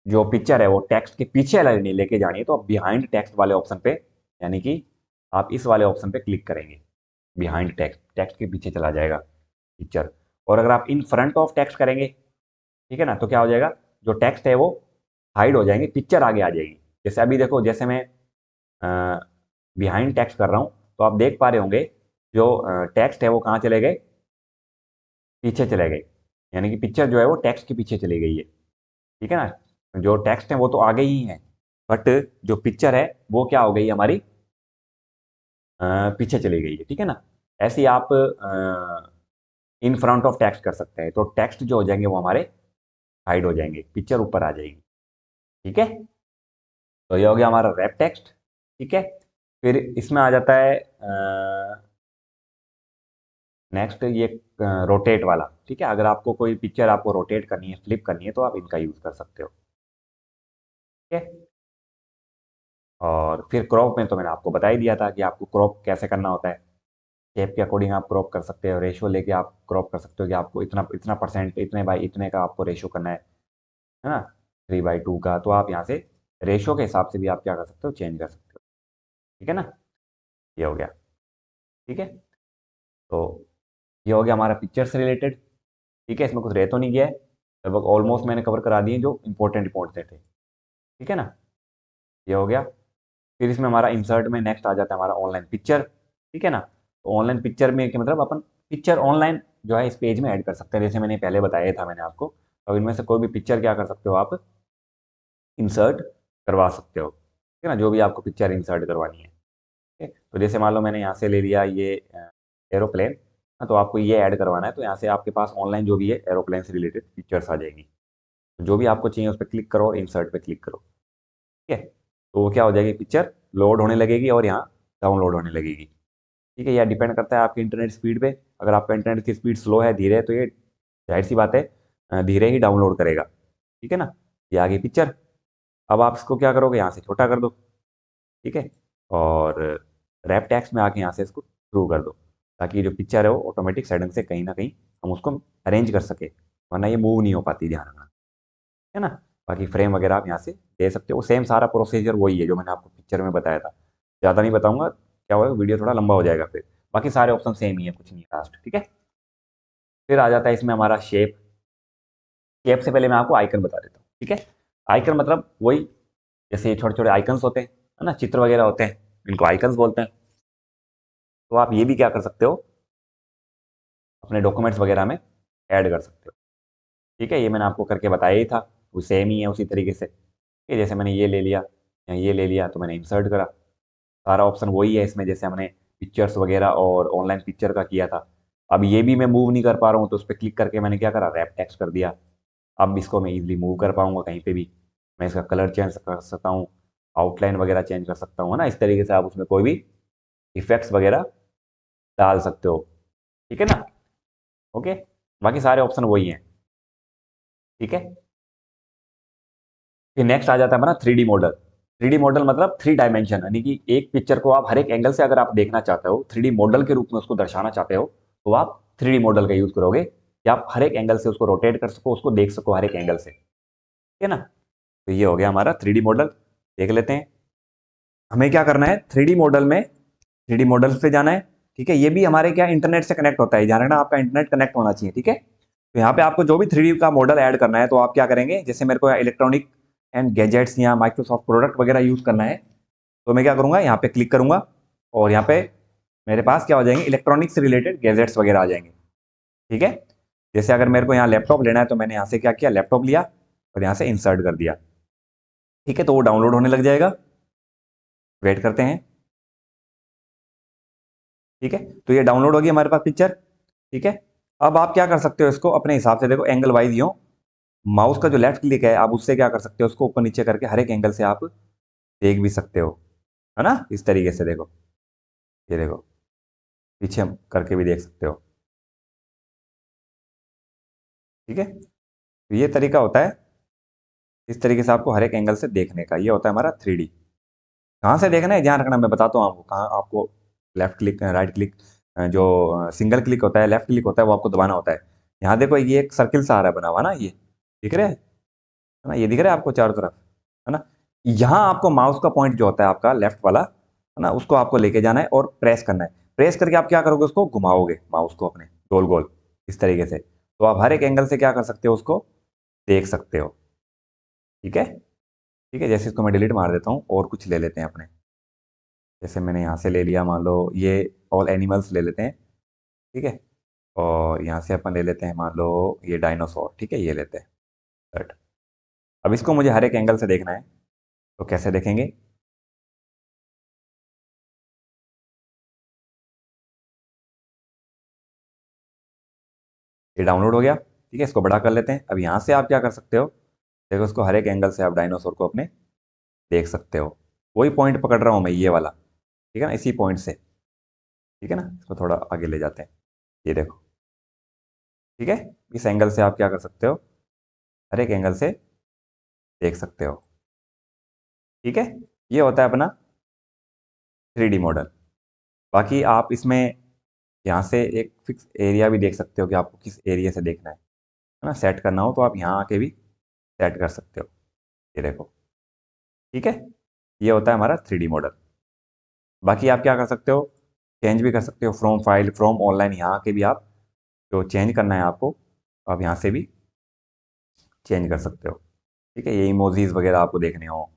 जो पिक्चर है वो टेक्स्ट के पीछे लेके जानी है, तो आप बिहाइंड टेक्स्ट वाले ऑप्शन पे, यानी कि आप इस वाले ऑप्शन पे क्लिक करेंगे। बिहाइंड टेक्स्ट, टेक्स्ट के पीछे चला जाएगा पिक्चर। और अगर आप इन फ्रंट ऑफ टेक्स्ट करेंगे, ठीक है ना, तो क्या हो जाएगा, जो टेक्स्ट है वो हाइड हो जाएंगे, पिक्चर आगे आ जाएगी। जैसे अभी देखो, जैसे मैं बिहाइंड टेक्स्ट कर रहा हूँ, तो आप देख पा रहे होंगे जो टेक्स्ट है वो कहाँ चले गए, पीछे चले गए। यानी कि पिक्चर जो है वो टेक्स्ट के पीछे चली गई है। ठीक है ना, जो टेक्स्ट है वो तो आगे ही है, बट जो पिक्चर है वो क्या हो गई हमारी, पीछे चली गई है। ठीक है ना, ऐसे ही आप इन फ्रंट ऑफ टेक्स्ट कर सकते हैं, तो टेक्स्ट जो हो जाएंगे वो हमारे हाइड हो जाएंगे, पिक्चर ऊपर आ जाएगी। ठीक है, तो ये हो गया हमारा रैप टेक्स्ट। ठीक है, फिर इसमें आ जाता है नेक्स्ट, ये रोटेट वाला। ठीक है, अगर आपको कोई पिक्चर आपको रोटेट करनी है, फ्लिप करनी है, तो आप इनका यूज कर सकते हो। ठीक है, और फिर क्रॉप में तो मैंने आपको बता ही दिया था कि आपको क्रॉप कैसे करना होता है। शेप के अकॉर्डिंग आप क्रॉप कर सकते हो, रेशो लेके आप क्रॉप कर सकते हो कि आपको इतना इतना परसेंट, इतने बाई इतने का आपको रेशो करना है ना, 3/2 का। तो आप यहाँ से रेशो के हिसाब से भी आप क्या कर सकते हो, चेंज कर सकते हो। ठीक है ना, ये हो गया। ठीक है, तो ये हो गया हमारा पिक्चर से रिलेटेड। ठीक है, इसमें कुछ रह तो नहीं गया है, लगभग ऑलमोस्ट मैंने कवर करा दिए जो इंपॉर्टेंट इंपॉर्टेंट थे। ठीक है ना, ये हो गया। फिर इसमें हमारा इंसर्ट में नेक्स्ट आ जाता है हमारा ऑनलाइन पिक्चर। ठीक है ना, तो ऑनलाइन पिक्चर में क्या मतलब, अपन पिक्चर ऑनलाइन जो है इस पेज में ऐड कर सकते हैं, जैसे मैंने पहले बताया था मैंने आपको। तो इनमें से कोई भी पिक्चर क्या कर सकते हो आप, इंसर्ट करवा सकते हो। ठीक है ना, जो भी आपको पिक्चर इंसर्ट करवानी है। ठीक है, तो जैसे मान लो मैंने यहाँ से ले लिया ये एरोप्लेन, तो आपको ये ऐड करवाना है, तो यहाँ से आपके पास ऑनलाइन जो भी है एरोप्लेन से रिलेटेड पिक्चर्स आ जाएंगी। जो भी आपको चाहिए उस पर क्लिक करो और इंसर्ट पे क्लिक करो। ठीक है, तो वो क्या हो जाएगी, पिक्चर लोड होने लगेगी और यहाँ डाउनलोड होने लगेगी। ठीक है, यह डिपेंड करता है आपकी इंटरनेट स्पीड पे। अगर आपका इंटरनेट की स्पीड स्लो है, धीरे है, तो ये जाहिर सी बात है धीरे ही डाउनलोड करेगा। ठीक है ना, ये आ गई पिक्चर। अब आप इसको क्या करोगे, यहाँ से छोटा कर दो। ठीक है, और रैप टैक्स में आके यहाँ से इसको शुरू कर दो, ताकि जो पिक्चर है वो ऑटोमेटिक सेटिंग से कहीं ना कहीं हम उसको अरेंज कर सके, वरना ये मूव नहीं हो पाती, ध्यान रखना। है ना, बाकी फ्रेम वगैरह आप यहाँ से दे सकते हो, सेम सारा प्रोसीजर वही है जो मैंने आपको पिक्चर में बताया था। ज़्यादा नहीं बताऊंगा, क्या होगा वीडियो थोड़ा लंबा हो जाएगा फिर। बाकी सारे ऑप्शन सेम ही है, कुछ नहीं है लास्ट। ठीक है, फिर आ जाता है इसमें हमारा शेप। शेप से पहले मैं आपको आइकन बता देता हूँ। ठीक है, आइकन मतलब वही, जैसे ये छोटे छोटे आइकन्स होते हैं, है ना, चित्र वगैरह होते हैं, इनको आइकन्स बोलते हैं। तो आप ये भी क्या कर सकते हो, अपने डॉक्यूमेंट्स वगैरह में ऐड कर सकते हो। ठीक है, ये मैंने आपको करके बताया ही था, वो सेम ही है उसी तरीके से। ठीक है, जैसे मैंने ये ले लिया या ये ले लिया तो मैंने इंसर्ट करा, सारा ऑप्शन वही है इसमें, जैसे हमने पिक्चर्स वगैरह और ऑनलाइन पिक्चर का किया था। अब ये भी मैं मूव नहीं कर पा रहा हूँ, तो उस पर क्लिक करके मैंने क्या करा, रैप टेक्स्ट कर दिया। अब इसको मैं इजीली मूव कर पाऊंगा कहीं पे भी। मैं इसका कलर चेंज कर सकता हूँ, आउटलाइन वगैरह चेंज कर सकता हूँ, है ना, इस तरीके से आप उसमें कोई भी इफेक्ट्स वगैरह डाल सकते हो। ठीक है ना, ओके, बाकी सारे ऑप्शन वही हैं। ठीक है, फिर नेक्स्ट आ जाता है हमारा 3D मॉडल। 3D मॉडल मतलब 3 डायमेंशन, यानी कि एक पिक्चर को आप हर एक एंगल से अगर आप देखना चाहते हो, 3D मॉडल के रूप में उसको दर्शाना चाहते हो, तो आप 3D मॉडल का यूज करोगे, कि आप हर एक एंगल से उसको रोटेट कर सको, उसको देख सको हर एक एंगल से। ठीक है ना, तो ये हो गया हमारा 3D मॉडल। देख लेते हैं हमें क्या करना है 3D मॉडल में। 3D मॉडल पे जाना है। ठीक है, ये भी हमारे क्या इंटरनेट से कनेक्ट होता है, ध्यान रखना आपका इंटरनेट कनेक्ट होना चाहिए। ठीक है, तो यहाँ पे आपको जो भी 3D का मॉडल ऐड करना है, तो आप क्या करेंगे, जैसे मेरे को इलेक्ट्रॉनिक एंड गैजेट्स या माइक्रोसॉफ्ट प्रोडक्ट वगैरह यूज करना है, तो मैं क्या करूंगा, यहाँ पे क्लिक करूंगा और यहाँ पे मेरे पास क्या हो जाएंगे, इलेक्ट्रॉनिक से रिलेटेड गैजेट्स वगैरह आ जाएंगे। ठीक है, जैसे अगर मेरे को यहाँ लैपटॉप लेना है, तो मैंने यहाँ से क्या किया, लैपटॉप लिया और यहाँ से इंसर्ट कर दिया। ठीक है, तो वो डाउनलोड होने लग जाएगा, वेट करते हैं। ठीक है, तो ये डाउनलोड होगी हमारे पास पिक्चर। ठीक है, अब आप क्या कर सकते हो, इसको अपने हिसाब से देखो, एंगल वाइज यूँ माउस का जो लेफ्ट क्लिक है, आप उससे क्या कर सकते हो, उसको ऊपर नीचे करके हर एक एंगल से आप देख भी सकते हो, है ना, इस तरीके से देखो, ये देखो, पीछे हम करके भी देख सकते हो। ठीक है, तो ये तरीका होता है, इस तरीके से आपको हर एक एंगल से देखने का, ये होता है हमारा 3D। कहाँ से देखना है ध्यान रखना, मैं बताता हूँ आपको कहाँ आपको लेफ्ट क्लिक राइट क्लिक, जो सिंगल क्लिक होता है, लेफ्ट क्लिक होता है, वो आपको दबाना होता है। यहाँ देखो ये एक सर्किल सा आ रहा है बना हुआ ना, ये दिख रहा है ना, ये दिख रहा है आपको चारों तरफ, है ना। यहाँ आपको माउस का पॉइंट जो होता है आपका लेफ्ट वाला, है ना, उसको आपको लेके जाना है और प्रेस करना है। प्रेस करके आप क्या करोगे, उसको घुमाओगे माउस को अपने गोल गोल, इस तरीके से, तो आप हर एक एंगल से क्या कर सकते हो, उसको देख सकते हो। ठीक है, ठीक है, जैसे इसको मैं डिलीट मार देता हूँ और कुछ ले लेते हैं अपने, जैसे मैंने यहाँ से ले लिया, मान लो ये ऑल एनिमल्स ले लेते हैं। ठीक है, और यहाँ से अपन ले लेते हैं, मान लो ये डायनासोर। ठीक है, ये लेते हैं Right. अब इसको मुझे हर एक एंगल से देखना है, तो कैसे देखेंगे, ये डाउनलोड हो गया। ठीक है, इसको बड़ा कर लेते हैं। अब यहाँ से आप क्या कर सकते हो, देखो इसको हर एक एंगल से आप डायनासोर को अपने देख सकते हो। वही पॉइंट पकड़ रहा हूँ मैं, ये वाला, ठीक है ना, इसी पॉइंट से। ठीक है ना, इसको थोड़ा आगे ले जाते हैं, ये देखो। ठीक है, इस एंगल से आप क्या कर सकते हो, हर एक एंगल से देख सकते हो। ठीक है, ये होता है अपना 3D मॉडल। बाकी आप इसमें यहाँ से एक फिक्स एरिया भी देख सकते हो, कि आपको किस एरिया से देखना है ना, सेट करना हो तो आप यहाँ आके भी सेट कर सकते हो, ये देखो। ठीक है, ये होता है हमारा 3D मॉडल। बाकी आप क्या कर सकते हो, चेंज भी कर सकते हो, फ्रॉम फाइल, फ्रॉम ऑनलाइन, यहाँ के भी आप जो चेंज करना है आपको, आप यहाँ से भी चेंज कर सकते हो। ठीक है, ये इमोजीज वगैरह आपको देखने हो,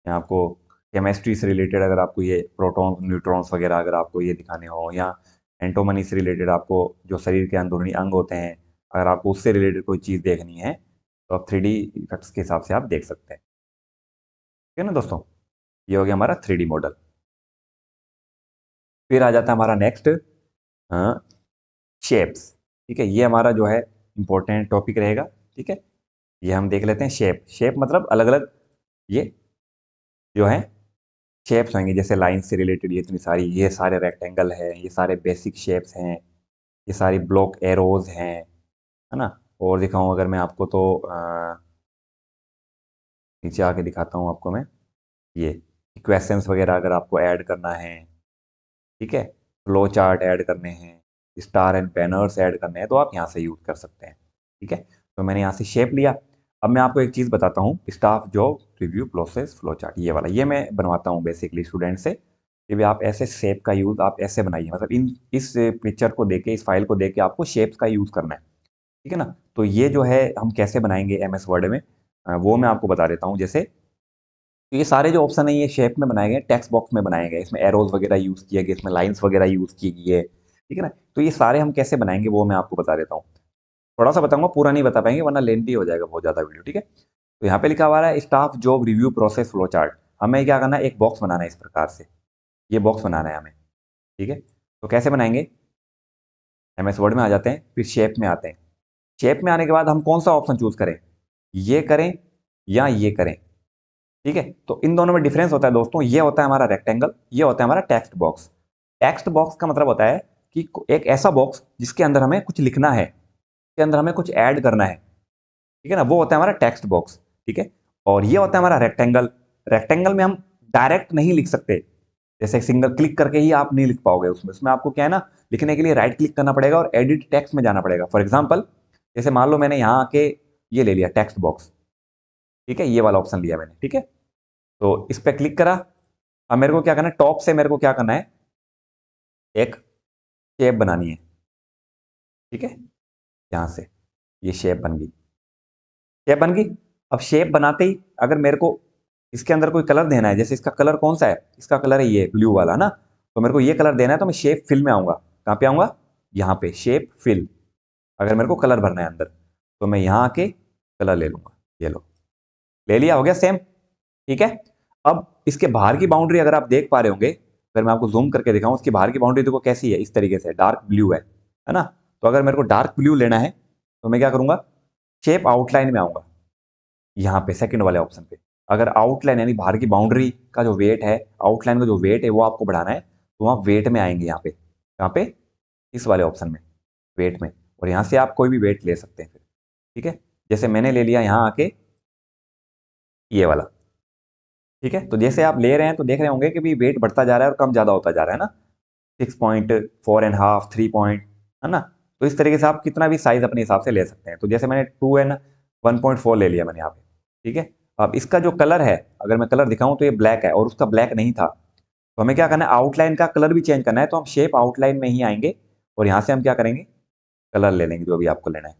या आपको केमिस्ट्री से रिलेटेड अगर आपको ये प्रोटॉन्स न्यूट्रॉन्स वगैरह अगर आपको ये दिखाने हो, या एंटोमनी से रिलेटेड आपको जो शरीर के अंदरूनी अंग होते हैं, अगर आपको उससे रिलेटेड कोई चीज़ देखनी है, तो आप 3D इफेक्ट्स के हिसाब से आप देख सकते हैं। ठीक है ना दोस्तों, ये हो गया हमारा 3D मॉडल। फिर आ जाता है हमारा नेक्स्ट शेप्स। ठीक है, ये हमारा जो है इंपॉर्टेंट टॉपिक रहेगा। ठीक है, ये हम देख लेते हैं शेप। शेप मतलब अलग अलग ये जो है शेप्स होंगे, जैसे लाइन से रिलेटेड ये इतनी सारी, ये सारे रेक्टेंगल है, ये सारे बेसिक शेप्स हैं, ये सारी ब्लॉक एरोज हैं, है ना। और दिखाऊं अगर मैं आपको तो नीचे आके दिखाता हूँ आपको मैं, ये इक्वेशंस वगैरह अगर आपको ऐड करना है, ठीक है, फ्लो चार्ट ऐड करने हैं, स्टार एंड बैनर्स ऐड करने हैं, तो आप यहाँ से यूज कर सकते हैं। ठीक है, तो मैंने यहाँ से शेप लिया। अब मैं आपको एक चीज़ बताता हूँ, staff job review process flow chart, ये वाला ये मैं बनवाता हूँ बेसिकली स्टूडेंट से कि भाई आप ऐसे शेप का यूज़ आप ऐसे बनाइए, मतलब इन इस पिक्चर को देके, इस फाइल को देके आपको शेप्स का यूज़ करना है। ठीक है ना। तो ये जो है हम कैसे बनाएंगे एमएस वर्ड में, वो मैं आपको बता देता हूँ। जैसे तो ये सारे जो ऑप्शन है ये शेप में बनाए गए, टेक्स्ट बॉक्स में बनाए गए, इसमें एरोज वगैरह यूज़ किए गए, इसमें लाइंस वगैरह यूज़ की गई है। ठीक है ना। तो ये सारे हम कैसे बनाएंगे वो मैं आपको बता देता हूँ। थोड़ा सा बताऊंगा, पूरा नहीं बता पाएंगे वरना लेंथी हो जाएगा बहुत ज़्यादा वीडियो। ठीक है, तो यहाँ पे लिखा हुआ है staff job review process flow chart. हमें क्या करना है, एक बॉक्स बनाना है इस प्रकार से, ये बॉक्स बनाना है हमें। ठीक है, तो कैसे बनाएंगे, एमएस वर्ड में आ जाते हैं, फिर शेप में आते हैं। शेप में आने के बाद हम कौन सा ऑप्शन चूज करें, ये करें या ये करें। ठीक है, तो इन दोनों में डिफरेंस होता है दोस्तों। ये होता है हमारा रेक्टेंगल, ये होता है हमारा टेक्स्ट बॉक्स। टेक्स्ट बॉक्स का मतलब होता है कि एक ऐसा बॉक्स जिसके अंदर हमें कुछ लिखना है, के अंदर हमें कुछ ऐड करना है। ठीक है ना, वो होता है हमारा टेक्स्ट बॉक्स। ठीक है, और ये होता है हमारा रेक्टेंगल। रेक्टेंगल में हम डायरेक्ट नहीं लिख सकते, जैसे सिंगल क्लिक करके ही आप नहीं लिख पाओगे उसमें। उसमें आपको क्या है ना, लिखने के लिए राइट क्लिक करना पड़ेगा और एडिट टेक्स्ट में जाना पड़ेगा। फॉर एग्जाम्पल, जैसे मान लो मैंने यहाँ आके ये ले लिया टेक्स्ट बॉक्स, ठीक है, ये वाला ऑप्शन लिया मैंने। ठीक है, तो इस पर क्लिक करा। अब मेरे को क्या करना है, टॉप से मेरे को क्या करना है, एक शेप बनानी है। ठीक है, यहाँ से ये शेप बन गई, शेप बन गई। अब शेप बनाते ही अगर मेरे को इसके अंदर कोई कलर देना है, जैसे इसका कलर कौन सा है, इसका कलर है ये ब्लू वाला ना, तो मेरे को ये कलर देना है, तो मैं शेप फिल में आऊंगा। कहाँ पे आऊंगा, यहाँ पे शेप फिल। अगर मेरे को कलर भरना है अंदर, तो मैं यहाँ आके कलर ले लूंगा, ये लो, ले लिया, हो गया सेम। ठीक है, अब इसके बाहर की बाउंड्री अगर आप देख पा रहे होंगे, अगर मैं आपको जूम करके दिखाऊं, इसकी बाहर की बाउंड्री देखो कैसी है, इस तरीके से डार्क ब्लू है ना। तो अगर मेरे को डार्क ब्लू लेना है, तो मैं क्या करूंगा, शेप आउटलाइन में आऊंगा, यहाँ पे सेकंड वाले ऑप्शन पे। अगर आउटलाइन यानी बाहर की बाउंड्री का जो वेट है, आउटलाइन का जो वेट है वो आपको बढ़ाना है, तो आप वेट में आएंगे, यहाँ पे इस वाले ऑप्शन में, वेट में। और यहाँ से आप कोई भी वेट ले सकते हैं फिर। ठीक है, जैसे मैंने ले लिया यहाँ आके ये वाला। ठीक है, तो जैसे आप ले रहे हैं तो देख रहे होंगे कि भी वेट बढ़ता जा रहा है और कम ज़्यादा होता जा रहा है ना, 6.4 एंड हाफ, 3 पॉइंट, है ना। तो इस तरीके से आप कितना भी साइज अपने हिसाब से ले सकते हैं। तो जैसे मैंने 2 एंड 1.4 ले लिया मैंने यहाँ पे। ठीक है, अब इसका जो कलर है, अगर मैं कलर दिखाऊं तो ये ब्लैक है और उसका ब्लैक नहीं था, तो हमें क्या करना है, आउटलाइन का कलर भी चेंज करना है। तो हम शेप आउटलाइन में ही आएंगे और यहाँ से हम क्या करेंगे, कलर ले लेंगे जो भी आपको लेना है।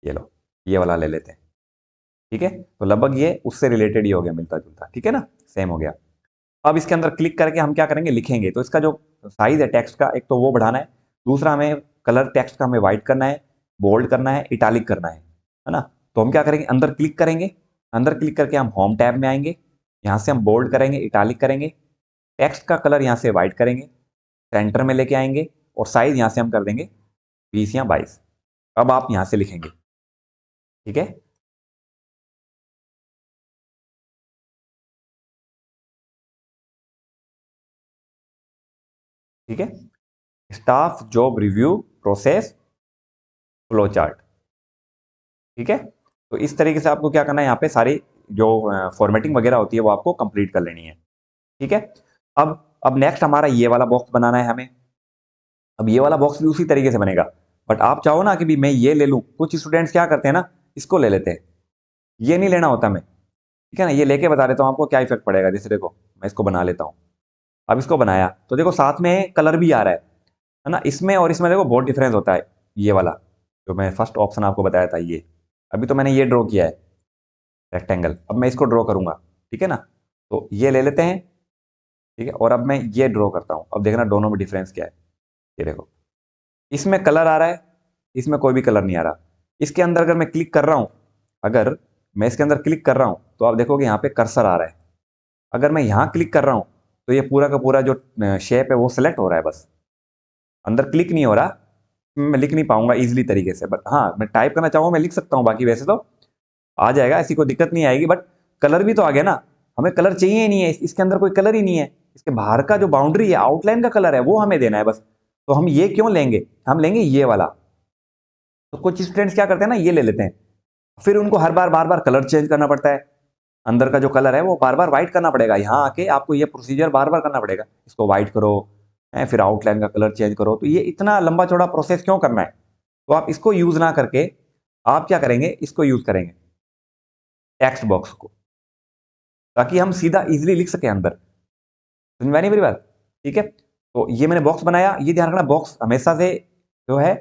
ये लो, ये वाला ले लेते हैं। ठीक है, तो लगभग ये उससे रिलेटेड ही हो गया, मिलता जुलता। ठीक है ना, सेम हो गया। अब इसके अंदर क्लिक करके हम क्या करेंगे, लिखेंगे। तो इसका जो साइज है टेक्स्ट का, एक तो वो बढ़ाना है, दूसरा हमें कलर टेक्स्ट का हमें व्हाइट करना है, बोल्ड करना है, इटालिक करना है ना। तो हम क्या करेंगे, अंदर क्लिक करेंगे, अंदर क्लिक करके हम होम टैब में आएंगे, यहाँ से हम बोल्ड करेंगे, इटालिक करेंगे, टेक्स्ट का कलर यहाँ से व्हाइट करेंगे, सेंटर में लेके आएंगे और साइज यहाँ से हम कर देंगे 20 या 22। अब आप यहाँ से लिखेंगे। ठीक है, ठीक है, staff job review process flow chart. ठीक है, तो इस तरीके से आपको क्या करना है, यहाँ पे सारी जो फॉर्मेटिंग वगैरह होती है वो आपको कंप्लीट कर लेनी है। ठीक है, अब नेक्स्ट हमारा ये वाला बॉक्स बनाना है हमें। अब ये वाला बॉक्स भी उसी तरीके से बनेगा, बट आप चाहो ना कि भी मैं ये ले लूँ, कुछ स्टूडेंट्स क्या करते हैं ना, इसको ले लेते हैं, ये नहीं लेना होता मैं। ठीक है ना, ये लेके बता देता हूँ आपको क्या इफेक्ट पड़ेगा। जैसे देखो, मैं इसको बना लेता हूँ। अब इसको बनाया तो देखो साथ में कलर भी आ रहा है ना, इसमें और इसमें देखो बहुत डिफरेंस होता है। ये वाला जो मैं फर्स्ट ऑप्शन आपको बताया था, ये अभी तो मैंने ये ड्रॉ किया है रेक्टेंगल, अब मैं इसको ड्रॉ करूंगा। ठीक है ना, तो ये ले लेते हैं। ठीक है, और अब मैं ये ड्रॉ करता हूँ। अब देखना दोनों में डिफरेंस क्या है। ये देखो, इसमें कलर आ रहा है, इसमें कोई भी कलर नहीं आ रहा। इसके अंदर अगर मैं क्लिक कर रहा हूँ, अगर मैं इसके अंदर क्लिक कर रहा हूँ तो आप देखोगे यहाँ पे कर्सर आ रहा है। अगर मैं यहाँ क्लिक कर रहा हूँ तो ये पूरा का पूरा जो शेप है वो सिलेक्ट हो रहा है, बस अंदर क्लिक नहीं हो रहा। मैं लिख नहीं पाऊंगा इजीली तरीके से, बट हाँ मैं टाइप करना चाहूँ मैं लिख सकता हूँ बाकी वैसे तो, आ जाएगा, ऐसी कोई दिक्कत नहीं आएगी। बट कलर भी तो आ गया ना, हमें कलर चाहिए ही नहीं है, इसके अंदर कोई कलर ही नहीं है। इसके बाहर का जो बाउंड्री है, आउटलाइन का कलर है, वो हमें देना है बस। तो हम ये क्यों लेंगे, हम लेंगे ये वाला। तो कुछ स्टूडेंट्स क्या करते हैं ना, ये ले लेते हैं, फिर उनको हर बार बार बार कलर चेंज करना पड़ता है। अंदर का जो कलर है वो बार बार व्हाइट करना पड़ेगा, यहाँ आके आपको ये प्रोसीजर बार बार करना पड़ेगा, इसको व्हाइट करो, फिर आउटलाइन का कलर चेंज करो। तो ये इतना लंबा चौड़ा प्रोसेस क्यों करना है? तो आप इसको यूज ना करके आप क्या करेंगे, इसको यूज करेंगे, टेक्स्ट बॉक्स को, ताकि हम सीधा इजीली लिख सके अंदर। समझ में आई मेरी बात? ठीक है, तो ये मैंने बॉक्स बनाया, ये ध्यान रखना बॉक्स हमेशा से जो है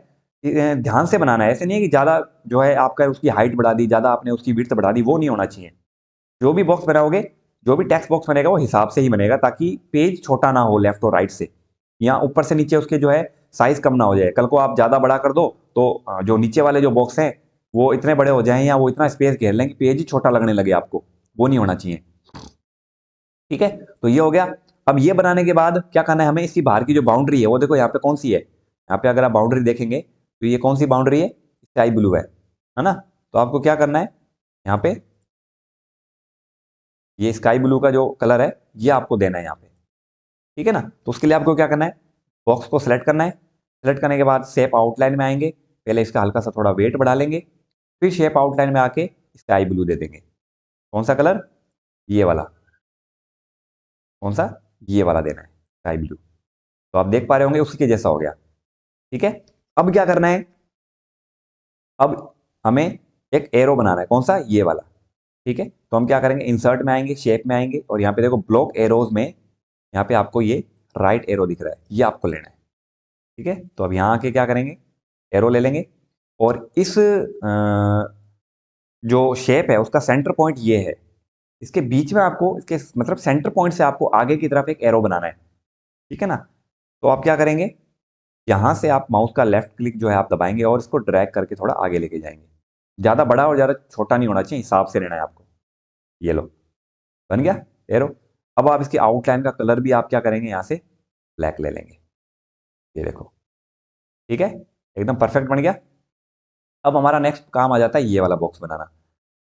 ध्यान से बनाना है। ऐसे नहीं है कि ज़्यादा जो है आपका उसकी हाइट बढ़ा दी, ज़्यादा आपने उसकी विड्थ बढ़ा दी, वो नहीं होना चाहिए। जो भी बॉक्स बनाओगे, जो भी टेक्स्ट बॉक्स बनेगा, वो हिसाब से ही बनेगा, ताकि पेज छोटा ना हो लेफ्ट और राइट से, या ऊपर से नीचे उसके जो है साइज कम ना हो जाए। कल को आप ज़्यादा बड़ा कर दो तो जो नीचे वाले जो बॉक्स हैं वो इतने बड़े हो जाएं, या वो इतना स्पेस घेर लें कि पेज ही छोटा लगने लगे आपको, वो नहीं होना चाहिए। ठीक है, तो ये हो गया। अब ये बनाने के बाद क्या करना है हमें, इसकी बाहर की जो बाउंड्री है वो देखो यहाँ पे कौन सी है। यहाँ पे अगर आप बाउंड्री देखेंगे तो ये कौन सी बाउंड्री है, स्काई ब्लू है ना। तो आपको क्या करना है, यहाँ पे ये स्काई ब्लू का जो कलर है ये आपको देना है यहाँ पे। ठीक है ना, तो उसके लिए आपको क्या करना है, बॉक्स को सिलेक्ट करना है। सिलेक्ट करने के बाद शेप आउटलाइन में आएंगे, पहले इसका हल्का सा थोड़ा वेट बढ़ा लेंगे, फिर शेप आउटलाइन में आके स्काई ब्लू दे देंगे। कौन सा कलर, ये वाला। कौन सा, ये वाला देना है, स्काई ब्लू। तो आप देख पा रहे होंगे उसी के जैसा हो गया। ठीक है, अब क्या करना है, अब हमें एक एरो बनाना है, कौन सा, ये वाला। ठीक है, तो हम क्या करेंगे, इंसर्ट में आएंगे, शेप में आएंगे, और यहाँ पे देखो ब्लॉक एरोज में, यहाँ पे आपको ये राइट एरो दिख रहा है, ये आपको लेना है। ठीक है, तो अब यहाँ आके क्या करेंगे, एरो ले लेंगे, और इस जो शेप है उसका सेंटर पॉइंट ये है, इसके बीच में आपको, इसके मतलब सेंटर पॉइंट से आपको आगे की तरफ एक एरो बनाना है। ठीक है ना, तो आप क्या करेंगे, यहाँ से आप माउस का लेफ्ट क्लिक जो है आप दबाएंगे, और इसको ड्रैग करके थोड़ा आगे लेके जाएंगे। ज़्यादा बड़ा और ज़्यादा छोटा नहीं होना चाहिए, हिसाब से लेना है आपको। ये लो, बन गया एरो। अब आप इसकी आउटलाइन का कलर भी आप क्या करेंगे, यहाँ से ब्लैक ले लेंगे। ये देखो, ठीक है, एकदम परफेक्ट बन गया। अब हमारा नेक्स्ट काम आ जाता है ये वाला बॉक्स बनाना।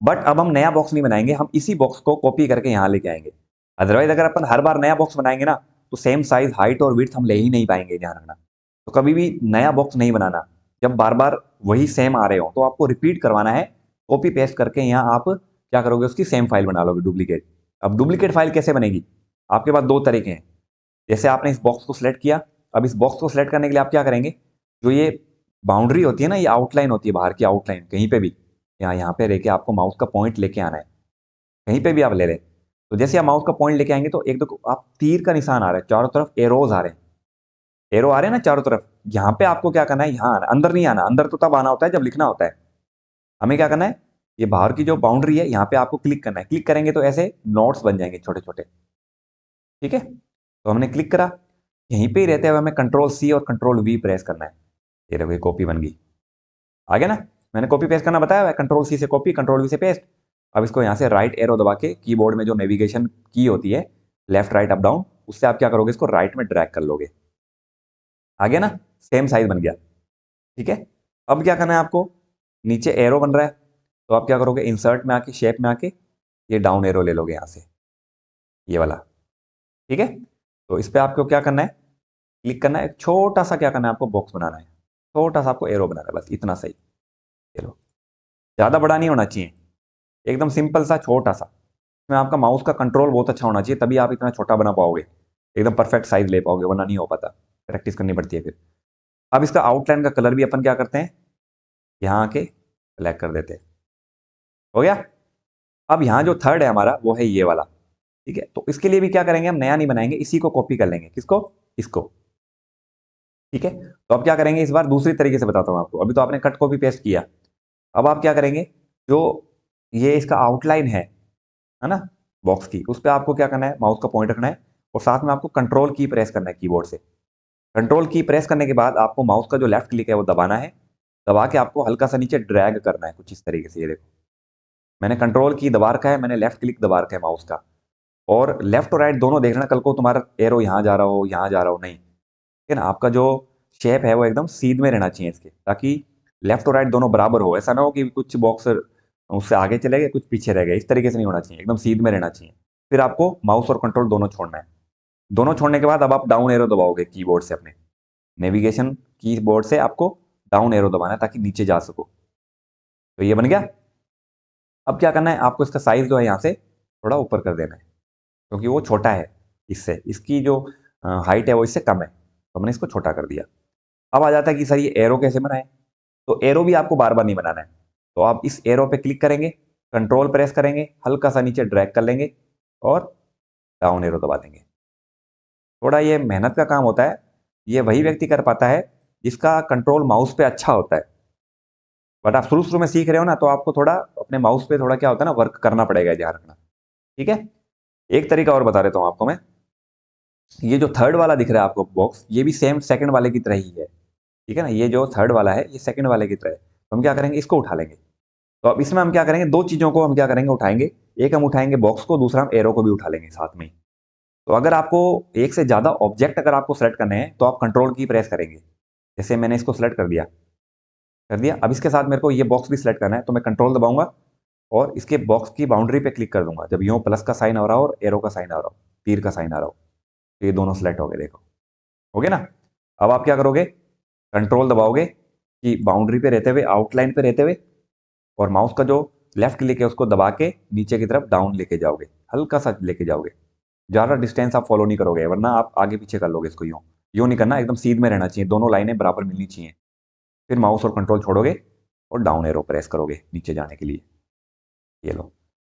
बट अब हम नया बॉक्स नहीं बनाएंगे, हम इसी बॉक्स को कॉपी करके यहाँ लेके आएंगे। अदरवाइज अगर अपन हर बार नया बॉक्स बनाएंगे ना, तो सेम साइज, हाइट और विड्थ हम ले ही नहीं पाएंगे, ध्यान रखना। तो कभी भी नया बॉक्स नहीं बनाना, जब बार बार वही सेम आ रहे हो तो आपको रिपीट करवाना है, कॉपी पेस्ट करके यहाँ आप क्या करोगे, उसकी सेम फाइल बना लोगे, डुप्लीकेट। अब डुप्लीकेट फाइल कैसे बनेगी, आपके पास दो तरीके हैं। जैसे आपने इस बॉक्स को सिलेक्ट किया, अब इस बॉक्स को सिलेक्ट करने के लिए आप क्या करेंगे, जो ये बाउंड्री होती है ना, ये आउटलाइन होती है, बाहर की आउटलाइन, कहीं पे भी यहाँ पे लेके आपको माउस का पॉइंट लेके आना है, कहीं पे भी आप ले लें। तो जैसे आप माउस का पॉइंट लेके आएंगे तो एक दो आप तीर का निशान आ रहा है, चारों तरफ एरोज आ रहे हैं, एरो आ रहे हैं ना चारों तरफ। यहाँ पे आपको क्या करना है, यहाँ आना, अंदर नहीं आना, अंदर तो तब आना होता है जब लिखना होता है। हमें क्या करना है, ये बाहर की जो बाउंड्री है यहाँ पे आपको क्लिक करना है। क्लिक करेंगे तो ऐसे नोट्स बन जाएंगे छोटे छोटे। ठीक है, तो हमने क्लिक करा, यहीं पे ही रहते हुए हमें कंट्रोल सी और कंट्रोल वी प्रेस करना है। ये देखो, ये कॉपी बन गई, आ गया ना। मैंने कॉपी पेस्ट करना बताया है, कंट्रोल सी से कॉपी, कंट्रोल वी से पेस्ट। अब इसको यहाँ से राइट एरो दबा के, कीबोर्ड में जो नेविगेशन की होती है, लेफ्ट राइट अप डाउन, उससे आप क्या करोगे, इसको राइट में ड्रैग कर लोगे। आ गया ना, सेम साइज बन गया। ठीक है, अब क्या करना है आपको, नीचे एरो बन रहा है, तो आप क्या करोगे, इंसर्ट में आके, शेप में आके, ये डाउन एरो ले लोगे यहाँ से, ये वाला। ठीक है, तो इस पर आपको क्या करना है, क्लिक करना है, एक छोटा सा क्या करना है आपको, बॉक्स बनाना है, छोटा सा आपको एरो बनाना है, बस इतना सही। ये लो, ज़्यादा बड़ा नहीं होना चाहिए, एकदम सिंपल सा छोटा सा। इसमें आपका माउस का कंट्रोल बहुत अच्छा होना चाहिए, तभी आप इतना छोटा बना पाओगे, एकदम परफेक्ट साइज ले पाओगे, वरना नहीं हो पाता, प्रैक्टिस करनी पड़ती है फिर। अब इसका आउटलाइन का कलर भी अपन क्या करते हैं, यहाँ आके ब्लैक कर देते हैं। हो गया। अब यहाँ जो थर्ड है हमारा, वो है ये वाला। ठीक है, तो इसके लिए भी क्या करेंगे, हम नया नहीं बनाएंगे, इसी को कॉपी कर लेंगे, किसको, इसको। ठीक है, तो अब क्या करेंगे, इस बार दूसरी तरीके से बताता हूँ आपको। अभी तो आपने कट कॉपी पेस्ट किया, अब आप क्या करेंगे, जो ये इसका आउटलाइन है ना, बॉक्स की, उस पर आपको क्या करना है, माउस का पॉइंट रखना है, और साथ में आपको कंट्रोल की प्रेस करना है कीबोर्ड से। कंट्रोल की प्रेस करने के बाद आपको माउस का जो लेफ्ट क्लिक है वो दबाना है, दबा के आपको हल्का सा नीचे ड्रैग करना है, कुछ इस तरीके से। ये देखो, मैंने कंट्रोल की दबा रखा है, मैंने लेफ्ट क्लिक दबा रखा है माउस का, और लेफ्ट और राइट दोनों देखना, कल को तुम्हारा एरो यहाँ जा रहा हो, यहाँ जा रहा हो, नहीं। ठीक है ना, आपका जो शेप है वो एकदम सीध में रहना चाहिए इसके, ताकि लेफ्ट और राइट दोनों बराबर हो। ऐसा ना हो कि कुछ बॉक्स उससे आगे चले गए, कुछ पीछे रह गए, इस तरीके से नहीं होना चाहिए, एकदम सीध में रहना चाहिए। फिर आपको माउस और कंट्रोल दोनों छोड़ना है। दोनों छोड़ने के बाद अब आप डाउन एरो दबाओगे कीबोर्ड से, अपने नेविगेशन कीबोर्ड से आपको डाउन एरो दबाना है ताकि नीचे जा सको। तो ये बन गया। अब क्या करना है, आपको इसका साइज जो है यहाँ से थोड़ा ऊपर कर देना है, क्योंकि वो छोटा है इससे, इसकी जो हाइट है वो इससे कम है, तो हमने इसको छोटा कर दिया। अब आ जाता है कि सर ये एरो कैसे बनाए। तो एरो भी आपको बार बार नहीं बनाना है। तो आप इस एरो पे क्लिक करेंगे, कंट्रोल प्रेस करेंगे, हल्का सा नीचे ड्रैग कर लेंगे और डाउन एरो दबा देंगे। थोड़ा ये मेहनत का काम होता है, ये वही व्यक्ति कर पाता है जिसका कंट्रोल माउस पे अच्छा होता है। बट आप शुरू शुरू में सीख रहे हो ना, तो आपको थोड़ा अपने माउस पे थोड़ा क्या होता है ना, वर्क करना पड़ेगा, ध्यान रखना। ठीक है। एक तरीका और बता देता हूँ आपको मैं। ये जो थर्ड वाला दिख रहा है आपको बॉक्स, ये भी सेम सेकंड वाले की तरह ही है। ठीक है ना, ये जो थर्ड वाला है ये सेकंड वाले की तरह है। तो हम क्या करेंगे, इसको उठा लेंगे। तो अब इसमें हम क्या करेंगे, दो चीज़ों को हम क्या करेंगे, उठाएंगे। एक हम उठाएंगे बॉक्स को, दूसरा हम एरो को भी उठा लेंगे साथ में ही। तो अगर आपको एक से ज़्यादा ऑब्जेक्ट अगर आपको सेलेक्ट करने हैं तो आप कंट्रोल की प्रेस करेंगे। जैसे मैंने इसको सेलेक्ट कर दिया। अब इसके साथ मेरे को ये बॉक्स भी सिलेक्ट करना है, तो मैं कंट्रोल दबाऊंगा और इसके बॉक्स की बाउंड्री पे क्लिक कर दूंगा। जब यूँ प्लस का साइन आ रहा हो और एरो का साइन आ रहा हो, तीर का साइन आ रहा हो, तो ये दोनों सेलेक्ट हो गए, देखो हो गया ना। अब आप क्या करोगे, कंट्रोल दबाओगे कि बाउंड्री पे रहते हुए, आउटलाइन पे रहते हुए, और माउस का जो लेफ्ट क्लिक है उसको दबा के नीचे की तरफ डाउन लेके जाओगे, हल्का सा लेके जाओगे। ज़्यादा डिस्टेंस आप फॉलो नहीं करोगे, वरना आप आगे पीछे कर लोगे इसको। यूँ नहीं करना, एकदम सीध में रहना चाहिए, दोनों लाइनें बराबर मिलनी चाहिए। फिर माउस और कंट्रोल छोड़ोगे और डाउन एरो प्रेस करोगे नीचे जाने के लिए। ये लो।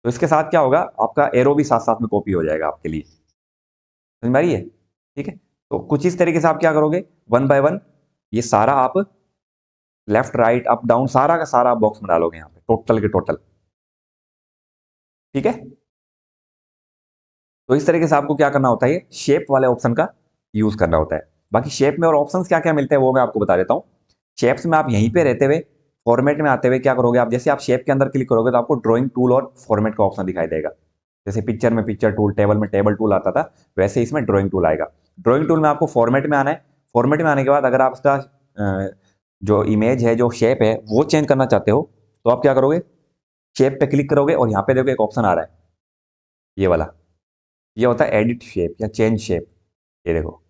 तो इसके साथ क्या होगा, आपका एरो भी साथ साथ में कॉपी हो जाएगा आपके लिए। समझ में आ रही है? ठीक है। तो कुछ इस तरीके से आप क्या करोगे, वन बाय वन ये सारा आप लेफ्ट राइट अप डाउन सारा का सारा बॉक्स में डालोगे यहाँ पे, टोटल के टोटल। ठीक है। तो इस तरीके से आपको क्या करना होता है, ये शेप वाले ऑप्शन का यूज करना होता है। बाकी शेप में और ऑप्शंस क्या क्या मिलते हैं वो मैं आपको बता देता हूँ। शेप्स में आप यहीं पे रहते हुए फॉर्मेट में आते हुए क्या करोगे, आप जैसे आप शेप के अंदर क्लिक करोगे तो आपको ड्राइंग टूल और फॉर्मेट का ऑप्शन दिखाई देगा। जैसे पिक्चर में पिक्चर टूल, टेबल में टेबल टूल आता था, वैसे इसमें ड्राइंग टूल आएगा। ड्राइंग टूल में आपको फॉर्मेट में आना है। फॉर्मेट में आने के बाद अगर आप इसका जो इमेज है, जो शेप है वो चेंज करना चाहते हो, तो आप क्या करोगे, शेप पे क्लिक करोगे और यहाँ पे देखो एक ऑप्शन आ रहा है, ये वाला। ये होता है एडिट शेप या चेंज शेप। ये देखो,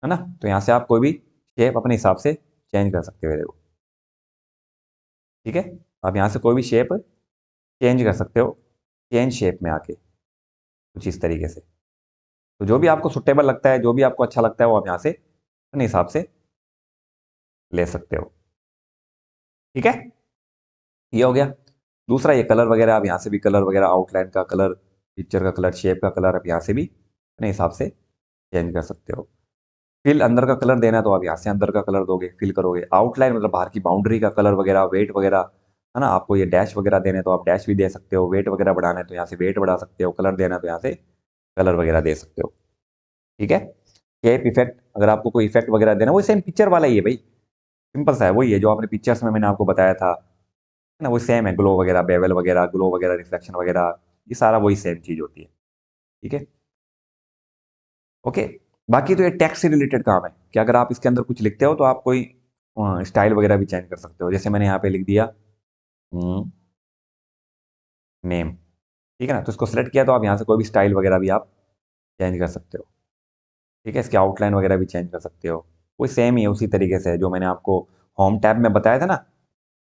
है ना। तो यहाँ से आप कोई भी शेप अपने हिसाब से चेंज कर सकते हो, ये देखो। ठीक है। आप यहाँ से कोई भी शेप चेंज कर सकते हो, चेंज शेप में आके कुछ इस तरीके से। तो जो भी आपको सुटेबल लगता है, जो भी आपको अच्छा लगता है, वो आप यहाँ से अपने हिसाब से ले सकते हो। ठीक है। ये हो गया। दूसरा ये कलर वगैरह, आप यहाँ से भी कलर वगैरह, आउटलाइन का कलर, पिक्चर का कलर, शेप का कलर, आप यहाँ से भी अपने हिसाब से चेंज कर सकते हो। फिल अंदर का कलर देना है तो आप यहाँ से अंदर का कलर दोगे, फिल करोगे। आउटलाइन मतलब बाहर की बाउंड्री का कलर वगैरह, वेट वगैरह, है ना। आपको ये डैश वगैरह देने तो आप डैश भी दे सकते हो, वेट वगैरह बढ़ाना है तो यहाँ से वेट बढ़ा सकते हो, कलर देना है तो यहाँ से कलर वगैरह दे सकते हो। ठीक है। शेप इफेक्ट, अगर आपको कोई इफेक्ट वगैरह देना, वो सेम पिक्चर वाला ही है भाई, सिंपल सा है, वही है जो आपने पिक्चर्स में मैंने आपको बताया था, है ना। वो सेम है, ग्लो वगैरह, बेवल वगैरह, ग्लो वगैरह, रिफ्लेक्शन वगैरह, ये सारा वही सेम चीज़ होती है। ठीक है। ओके। बाकी तो ये टेक्स्ट से रिलेटेड काम है कि अगर आप इसके अंदर कुछ लिखते हो तो आप कोई स्टाइल वगैरह भी चेंज कर सकते हो। जैसे मैंने यहाँ पे लिख दिया नेम, ठीक है ना। तो इसको सेलेक्ट किया तो आप यहाँ से कोई भी स्टाइल वगैरह भी आप चेंज कर सकते हो। ठीक है। इसके आउटलाइन वगैरह भी चेंज कर सकते हो। कोई सेम ही है, उसी तरीके से है जो मैंने आपको होम टैब में बताया था ना,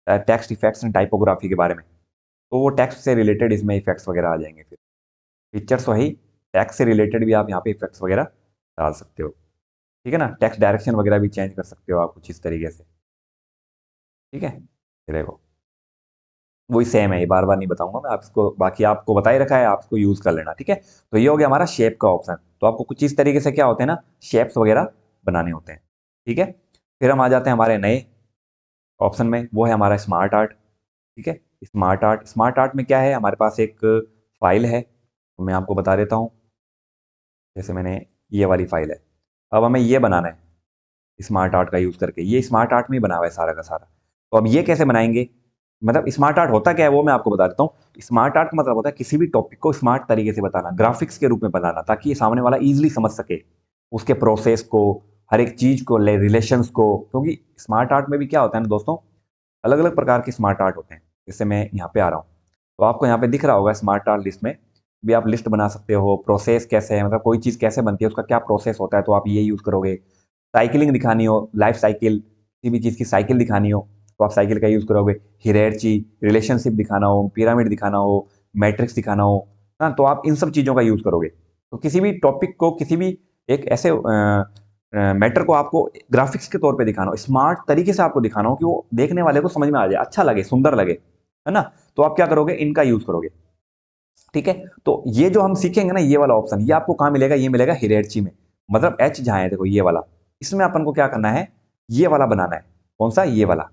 टेक्स्ट इफेक्ट्स एंड टाइपोग्राफी के बारे में। तो वो टेक्स्ट से रिलेटेड इसमें इफेक्ट्स वगैरह आ जाएंगे। फिर पिक्चर्स वही, टेक्स्ट से रिलेटेड भी आप यहाँ पे इफेक्ट्स वगैरह डाल सकते हो। ठीक है ना। टेक्स्ट डायरेक्शन वगैरह भी चेंज कर सकते हो आप कुछ इस तरीके से। ठीक है। ये देखो, वही सेम है, ये बार बार नहीं बताऊंगा मैं आपको, बाकी आपको बता ही रखा है, आप इसको यूज़ कर लेना। ठीक है। तो ये हो गया हमारा शेप का ऑप्शन। तो आपको कुछ इस तरीके से क्या होते हैं ना, शेप्स वगैरह बनाने होते हैं। ठीक है। फिर हम आ जाते हैं हमारे नए ऑप्शन में, वो है हमारा स्मार्ट आर्ट। ठीक है। स्मार्ट आर्ट, स्मार्ट आर्ट में क्या है, हमारे पास एक फाइल है, तो मैं आपको बता देता हूँ। जैसे मैंने ये वाली फाइल है, अब हमें ये बनाना है स्मार्ट आर्ट का यूज़ करके। ये स्मार्ट आर्ट में ही बना हुआ है सारा का सारा। तो अब ये कैसे बनाएंगे, मतलब स्मार्ट आर्ट होता क्या है वो मैं आपको बता देता हूँ। स्मार्ट आर्ट का मतलब होता है किसी भी टॉपिक को स्मार्ट तरीके से बताना, ग्राफिक्स के रूप में बताना, ताकि ये सामने वाला इजीली समझ सके उसके प्रोसेस को, हर एक चीज़ को, रिलेशंस को। क्योंकि स्मार्ट आर्ट में भी क्या होता है ना दोस्तों, अलग अलग प्रकार के स्मार्ट आर्ट होते हैं। जैसे मैं यहाँ पे आ रहा हूँ, तो आपको यहाँ पे दिख रहा होगा स्मार्ट आर्ट लिस्ट में भी आप लिस्ट बना सकते हो। प्रोसेस कैसे है, मतलब कोई चीज़ कैसे बनती है, उसका क्या प्रोसेस होता है, तो आप ये यूज़ करोगे। साइकिलिंग दिखानी हो, लाइफ साइकिल, किसी भी चीज़ की साइकिल दिखानी हो तो आप साइकिल का यूज़ करोगे। हियरार्ची, रिलेशनशिप दिखाना हो, पिरामिड दिखाना हो, मैट्रिक्स दिखाना हो, हाँ, तो आप इन सब चीज़ों का यूज़ करोगे। तो किसी भी टॉपिक को, किसी भी एक ऐसे मैटर को आपको ग्राफिक्स के तौर पे दिखाना हो, स्मार्ट तरीके से आपको दिखाना हो कि वो देखने वाले को समझ में आ जाए, अच्छा लगे, सुंदर लगे, है ना। तो आप क्या करोगे, इनका यूज़ करोगे। ठीक है, तो ये जो हम सीखेंगे ना, ये वाला ऑप्शन, ये आपको कहाँ मिलेगा, ये मिलेगा हियरार्ची में। मतलब एच जहाँ है, देखो ये वाला, इसमें अपन को क्या करना है, ये वाला बनाना है। कौन सा, ये वाला।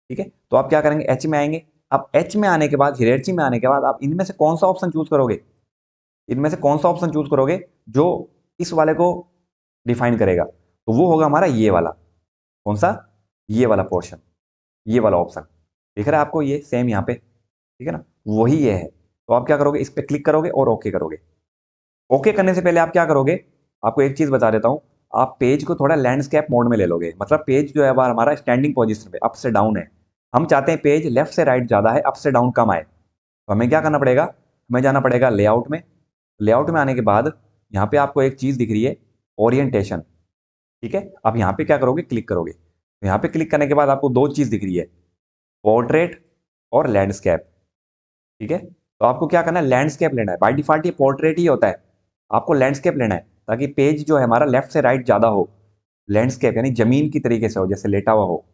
ठीक है, तो आप क्या करेंगे, एच में आएंगे। अब एच में आने के बाद, हियरार्ची में आने के बाद, आप इनमें से कौन सा ऑप्शन चूज करोगे, इनमें से कौन सा ऑप्शन चूज करोगे जो इस वाले को डिफाइन करेगा, तो वो होगा हमारा ये वाला। कौन सा, ये वाला पोर्शन, ये वाला ऑप्शन दिख रहा है आपको, ये सेम यहाँ पे, ठीक है ना, वही ये है। तो आप क्या करोगे, इस पे क्लिक करोगे और ओके करोगे। ओके करने से पहले आप क्या करोगे, आपको एक चीज बता देता हूं, आप पेज को थोड़ा लैंडस्केप मोड में ले लोगे। मतलब पेज जो है अब हमारा स्टैंडिंग पोजीशन पे अप से डाउन है, हम चाहते हैं पेज लेफ्ट से राइट ज्यादा है, अप से डाउन कम आए। तो हमें क्या करना पड़ेगा, हमें जाना पड़ेगा लेआउट में। लेआउट में आने के बाद यहाँ पे आपको एक चीज दिख रही है, ओरिएंटेशन। ठीक है, आप यहाँ पे क्या करोगे, क्लिक करोगे। तो यहाँ पे क्लिक करने के बाद आपको दो चीज दिख रही है, पोर्ट्रेट और लैंडस्केप। ठीक है, तो आपको क्या करना है, लैंडस्केप लेना है। बाय डिफॉल्ट ये पोर्ट्रेट ही होता है, आपको लैंडस्केप लेना है ताकि पेज जो है हमारा लेफ्ट से राइट ज्यादा हो, लैंडस्केप यानी जमीन की तरीके से हो, जैसे लेटा हुआ हो।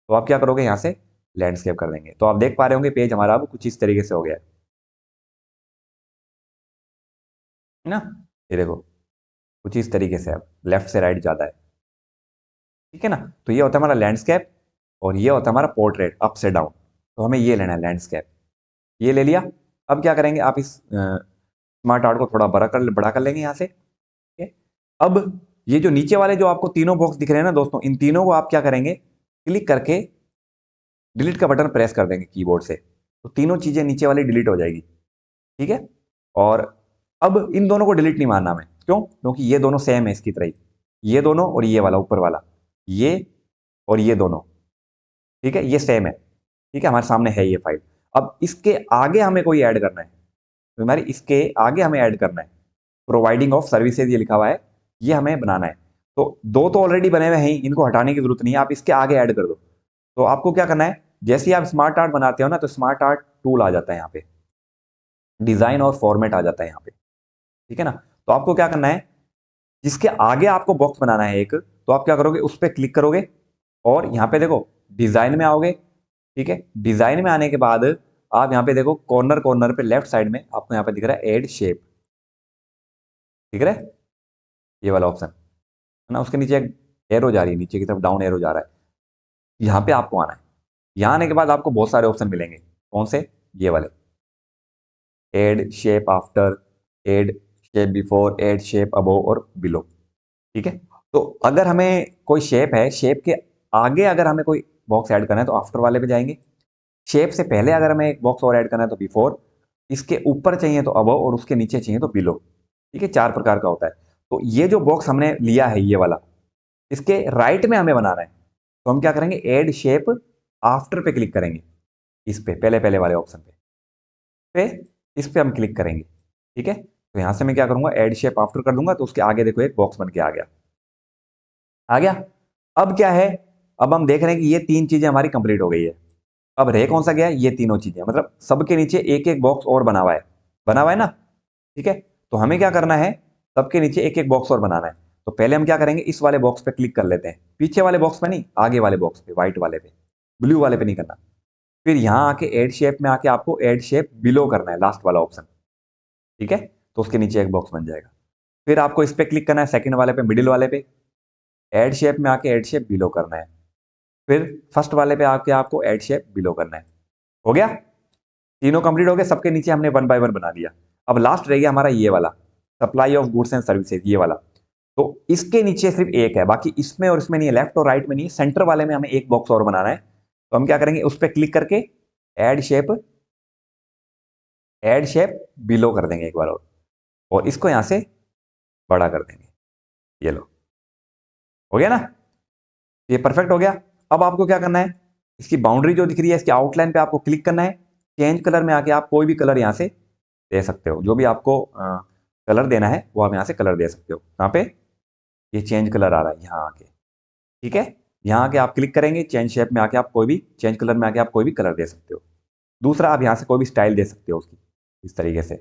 तो आप क्या करोगे, यहाँ से लैंडस्केप कर देंगे। तो आप देख पा रहे होंगे पेज हमारा अब कुछ इस तरीके से हो गया है ना। ये देखो, कुछ इस तरीके से अब लेफ्ट से राइट ज्यादा है। ठीक है ना, तो ये होता है हमारा लैंडस्केप और ये होता है हमारा पोर्ट्रेट, अप से डाउन। तो हमें ये लेना है लैंडस्केप, ये ले लिया। अब क्या करेंगे, आप इस स्मार्ट आर्ट को थोड़ा बड़ा कर लेंगे यहाँ से। ठीक है, अब ये जो नीचे वाले जो आपको तीनों बॉक्स दिख रहे हैं ना दोस्तों, इन तीनों को आप क्या करेंगे, क्लिक करके डिलीट का बटन प्रेस कर देंगे कीबोर्ड से, तो तीनों चीजें नीचे वाली डिलीट हो जाएगी। ठीक है, और अब इन दोनों को डिलीट नहीं मानना हमें, क्यों, क्योंकि ये दोनों सेम है इसकी तरह ही, ये दोनों और ये वाला ऊपर वाला, ये और ये दोनों, ठीक है, ये सेम है। ठीक है, हमारे सामने है ये फाइल। अब इसके आगे हमें कोई ऐड करना है, तो हमारी इसके आगे हमें ऐड करना है, प्रोवाइडिंग ऑफ सर्विसेज ये लिखा हुआ है, ये हमें बनाना है। तो दो तो ऑलरेडी बने हुए हैं, इनको हटाने की जरूरत नहीं है, आप इसके आगे ऐड कर दो। तो आपको क्या करना है, जैसे ही आप स्मार्ट आर्ट बनाते हो ना, तो स्मार्ट आर्ट टूल आ जाता है यहाँ पे, डिजाइन और फॉर्मेट आ जाता है यहाँ पे। ठीक है ना, तो आपको क्या करना है, जिसके आगे आपको बॉक्स बनाना है एक, तो आप क्या करोगे, उस पर क्लिक करोगे और यहाँ पे देखो डिजाइन में आओगे। ठीक है, डिजाइन में आने के बाद आप यहाँ पे देखो कॉर्नर कॉर्नर पे लेफ्ट साइड में आपको यहाँ पे दिख रहा है एड शेप, दिख रहा है ये वाला ऑप्शन, है ना। उसके नीचे एक एरो जा रही है, नीचे की तरफ डाउन एरो जा रहा है, यहाँ पे आपको आना है। यहाँ आने के बाद आपको बहुत सारे ऑप्शन मिलेंगे, कौन से, ये वाले, add shape after, add shape before, add shape above और बिलो। ठीक है, तो अगर हमें कोई शेप है, शेप के आगे अगर हमें कोई बॉक्स ऐड करना है तो आफ्टर वाले पे जाएंगे। शेप से पहले अगर हमें एक बॉक्स और ऐड करना है तो बिफोर, इसके ऊपर चाहिए तो अबव और उसके नीचे चाहिए तो बिलो। ठीक है, चार प्रकार का होता है। तो ये जो बॉक्स हमने लिया है ये वाला, इसके राइट में हमें बनाना है, तो हम क्या करेंगे, एड शेप आफ्टर पे क्लिक करेंगे, इस पे पहले पहले वाले ऑप्शन पे इस पे हम क्लिक करेंगे। ठीक है, तो यहां से मैं क्या करूंगा, एड शेप आफ्टर कर दूंगा, तो उसके आगे देखो एक बॉक्स बन के आ गया, आ गया। अब क्या है, अब हम देख रहे हैं कि ये तीन चीजें हमारी कंप्लीट हो गई है। अब रह कौन सा गया, ये तीनों चीजें, मतलब सबके नीचे एक एक बॉक्स और बना हुआ है, बना हुआ है ना। ठीक है, तो हमें क्या करना है, सबके नीचे एक एक बॉक्स और बनाना है। तो पहले हम क्या करेंगे, इस वाले बॉक्स पे क्लिक कर लेते हैं, पीछे वाले बॉक्स पे नहीं, आगे वाले बॉक्स पे, व्हाइट वाले पे, ब्लू वाले पे नहीं करना। फिर यहाँ आके एड शेप में आके आपको एड शेप बिलो करना है, लास्ट वाला ऑप्शन। ठीक है, तो उसके नीचे एक बॉक्स बन जाएगा। फिर आपको इस पे क्लिक करना है, सेकंड वाले पे, मिडिल वाले पे, एड शेप में आके एड शेप बिलो करना है। फिर फर्स्ट वाले पे आके आपको एड शेप बिलो करना है। हो गया, तीनों कंप्लीट हो गए, सबके नीचे हमने वन बाय वन बना दिया। अब लास्ट रह गया हमारा ये वाला, supply of goods and services, ये वाला। तो इसके नीचे सिर्फ एक है, बाकी इसमें और इसमें नहीं है, लेफ्ट और राइट में नहीं है, सेंटर वाले में हमें एक बॉक्स और बनाना है। तो हम क्या करेंगे, उस पर क्लिक करके एड शेप बिलो कर देंगे एक बार और इसको यहां से बड़ा कर देंगे, ये लो, हो गया ना, ये परफेक्ट हो गया। अब आपको क्या करना है, इसकी बाउंड्री जो दिख रही है, इसके आउटलाइन पे आपको क्लिक करना है चेंज कलर में आके आप कोई भी कलर यहाँ से दे सकते हो, जो भी आपको कलर देना है वो आप यहाँ से कलर दे सकते हो। कहाँ पे? ये चेंज कलर आ रहा है यहाँ आके, ठीक है। यहाँ आके आप क्लिक करेंगे, चेंज शेप में आके आप कोई भी, चेंज कलर में आके आप कोई भी कलर दे सकते हो। दूसरा, आप यहाँ से कोई भी स्टाइल दे सकते हो उसकी, इस तरीके से,